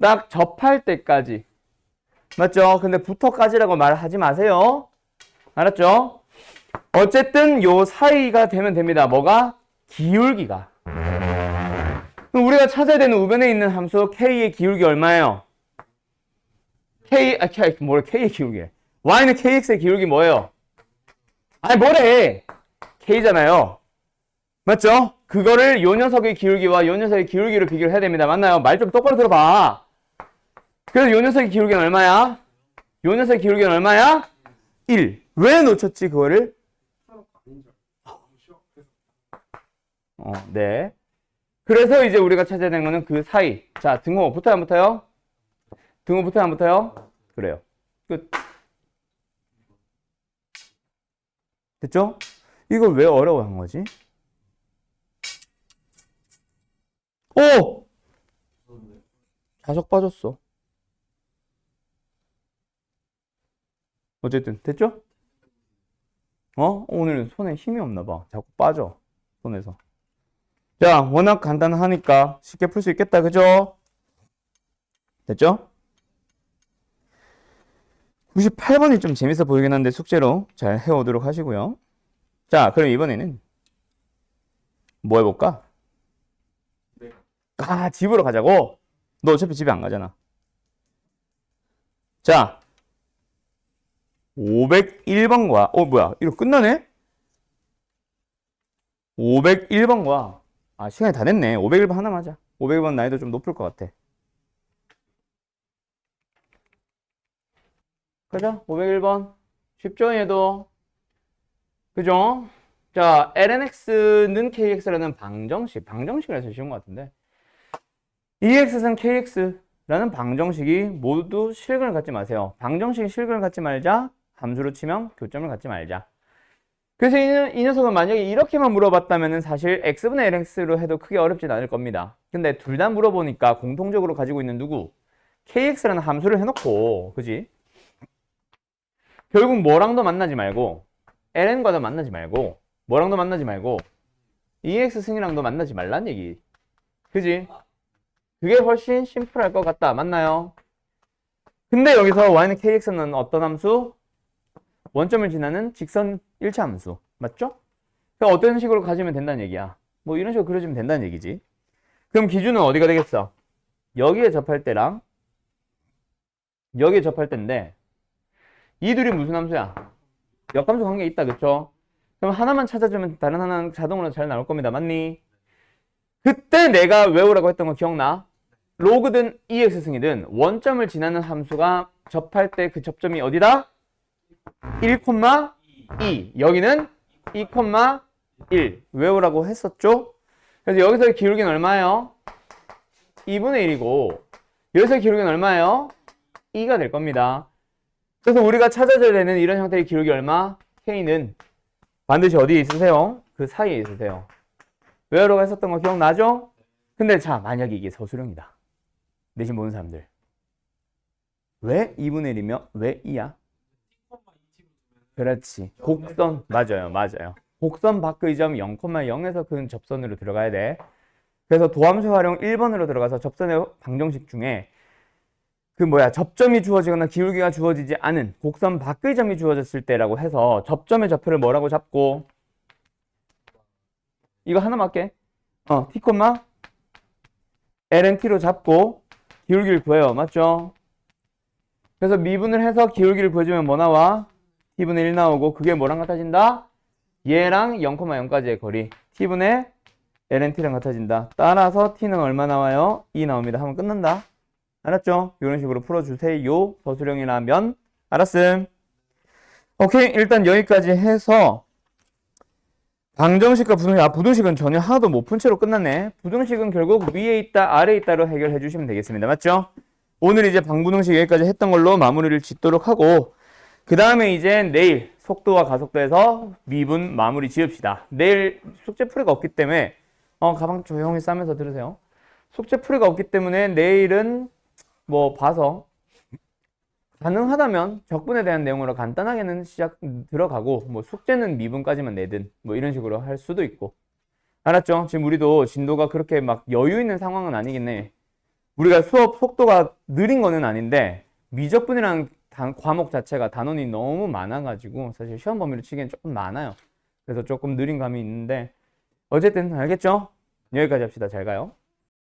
Speaker 1: 딱 접할 때까지. 맞죠? 근데 부터까지라고 말하지 마세요. 알았죠? 어쨌든 요 사이가 되면 됩니다. 뭐가? 기울기가. 그럼 우리가 찾아야 되는 우변에 있는 함수 k의 기울기 얼마예요? K의 기울기. y는 kx의 기울기 뭐예요? 아니 뭐래? k잖아요. 맞죠? 그거를 요 녀석의 기울기와 요 녀석의 기울기를 비교를 해야 됩니다. 맞나요? 말 좀 똑바로 들어봐. 그래서 요 녀석의 기울기는 얼마야? 요 녀석의 기울기는 얼마야? 1. 왜 놓쳤지 그거를? 네. 그래서 이제 우리가 찾아야 되는 거는 그 사이. 자, 등호 붙어요, 안 붙어요? 등호 붙어요, 안 붙어요? 그래요. 끝. 됐죠? 이걸 왜 어려워한 거지? 오! 자석 빠졌어. 어쨌든 됐죠? 오늘 손에 힘이 없나 봐. 자꾸 빠져. 손에서. 자, 워낙 간단하니까 쉽게 풀 수 있겠다. 그죠? 됐죠? 98번이 좀 재밌어 보이긴 한데 숙제로 잘 해오도록 하시고요. 자, 그럼 이번에는 뭐 해볼까? 집으로 가자고? 너 어차피 집에 안 가잖아. 자, 501번과 뭐야, 이거 끝나네? 501번과 시간이 다 됐네. 501번 하나만 하자. 501번 난이도 좀 높을 것 같아. 그죠? 501번 쉽죠, 얘도? 그죠? 자, lnx는 kx라는 방정식이라서 쉬운 것 같은데 2x승 kx라는 방정식이 모두 실근을 갖지 마세요. 방정식이 실근을 갖지 말자, 함수로 치면 교점을 갖지 말자. 그래서 이 녀석은 만약에 이렇게만 물어봤다면 사실 x분의 lx로 해도 크게 어렵진 않을 겁니다. 근데 둘 다 물어보니까 공통적으로 가지고 있는 누구? kx라는 함수를 해놓고, 그지? 결국 뭐랑도 만나지 말고 ln과도 만나지 말고 뭐랑도 만나지 말고 2x승이랑도 만나지 말란 얘기. 그지? 그게 훨씬 심플할 것 같다. 맞나요? 근데 여기서 y는 kx는 어떤 함수? 원점을 지나는 직선 1차 함수. 맞죠? 그럼 어떤 식으로 가지면 된다는 얘기야. 뭐 이런 식으로 그려주면 된다는 얘기지. 그럼 기준은 어디가 되겠어? 여기에 접할 때랑 여기에 접할 때인데 이 둘이 무슨 함수야? 역함수 관계 있다. 그쵸? 그럼 하나만 찾아주면 다른 하나는 자동으로 잘 나올 겁니다. 맞니? 그때 내가 외우라고 했던 거 기억나? 로그든 EX승이든 원점을 지나는 함수가 접할 때 그 접점이 어디다? 1,2 여기는 2,1 외우라고 했었죠? 그래서 여기서의 기울기는 얼마예요? 2분의 1이고 여기서의 기울기는 얼마예요? 2가 될 겁니다. 그래서 우리가 찾아줘야 되는 이런 형태의 기울기 얼마? K는 반드시 어디에 있으세요? 그 사이에 있으세요. 외우라고 했었던 거 기억나죠? 근데 자, 만약에 이게 서술형이다. 내신 보는 사람들. 왜 2분의 1이며 왜 2야? 그렇지. 곡선. 맞아요. 맞아요. 곡선 밖의 점 0,0에서 그 접선으로 들어가야 돼. 그래서 도함수 활용 1번으로 들어가서 접선의 방정식 중에 그 접점이 주어지거나 기울기가 주어지지 않은 곡선 밖의 점이 주어졌을 때라고 해서 접점의 좌표를 뭐라고 잡고 이거 하나 맞게 t, lnt로 잡고 기울기를 구해요. 맞죠? 그래서 미분을 해서 기울기를 구해주면 뭐 나와? t분의 1 나오고 그게 뭐랑 같아진다? 얘랑 0,0까지의 거리 t분의 lnt랑 같아진다. 따라서 t는 얼마 나와요? 2 나옵니다. 하면 끝난다. 알았죠? 이런 식으로 풀어주세요. 서술형이라면 알았음. 오케이. 일단 여기까지 해서 방정식과 부등식, 부등식은 전혀 하나도 못 푼 채로 끝났네. 부등식은 결국 위에 있다, 아래에 있다로 해결해 주시면 되겠습니다. 맞죠? 오늘 이제 방부등식 여기까지 했던 걸로 마무리를 짓도록 하고 그 다음에 이제 내일 속도와 가속도에서 미분 마무리 지읍시다. 내일 숙제 풀이가 없기 때문에 가방 조용히 싸면서 들으세요. 숙제 풀이가 없기 때문에 내일은 봐서 가능하다면 적분에 대한 내용으로 간단하게는 들어가고 숙제는 미분까지만 내든 이런 식으로 할 수도 있고. 알았죠? 지금 우리도 진도가 그렇게 막 여유 있는 상황은 아니겠네. 우리가 수업 속도가 느린 거는 아닌데 미적분이라는 과목 자체가 단원이 너무 많아가지고 사실 시험 범위로 치기엔 조금 많아요. 그래서 조금 느린 감이 있는데 어쨌든 알겠죠? 여기까지 합시다. 잘 가요.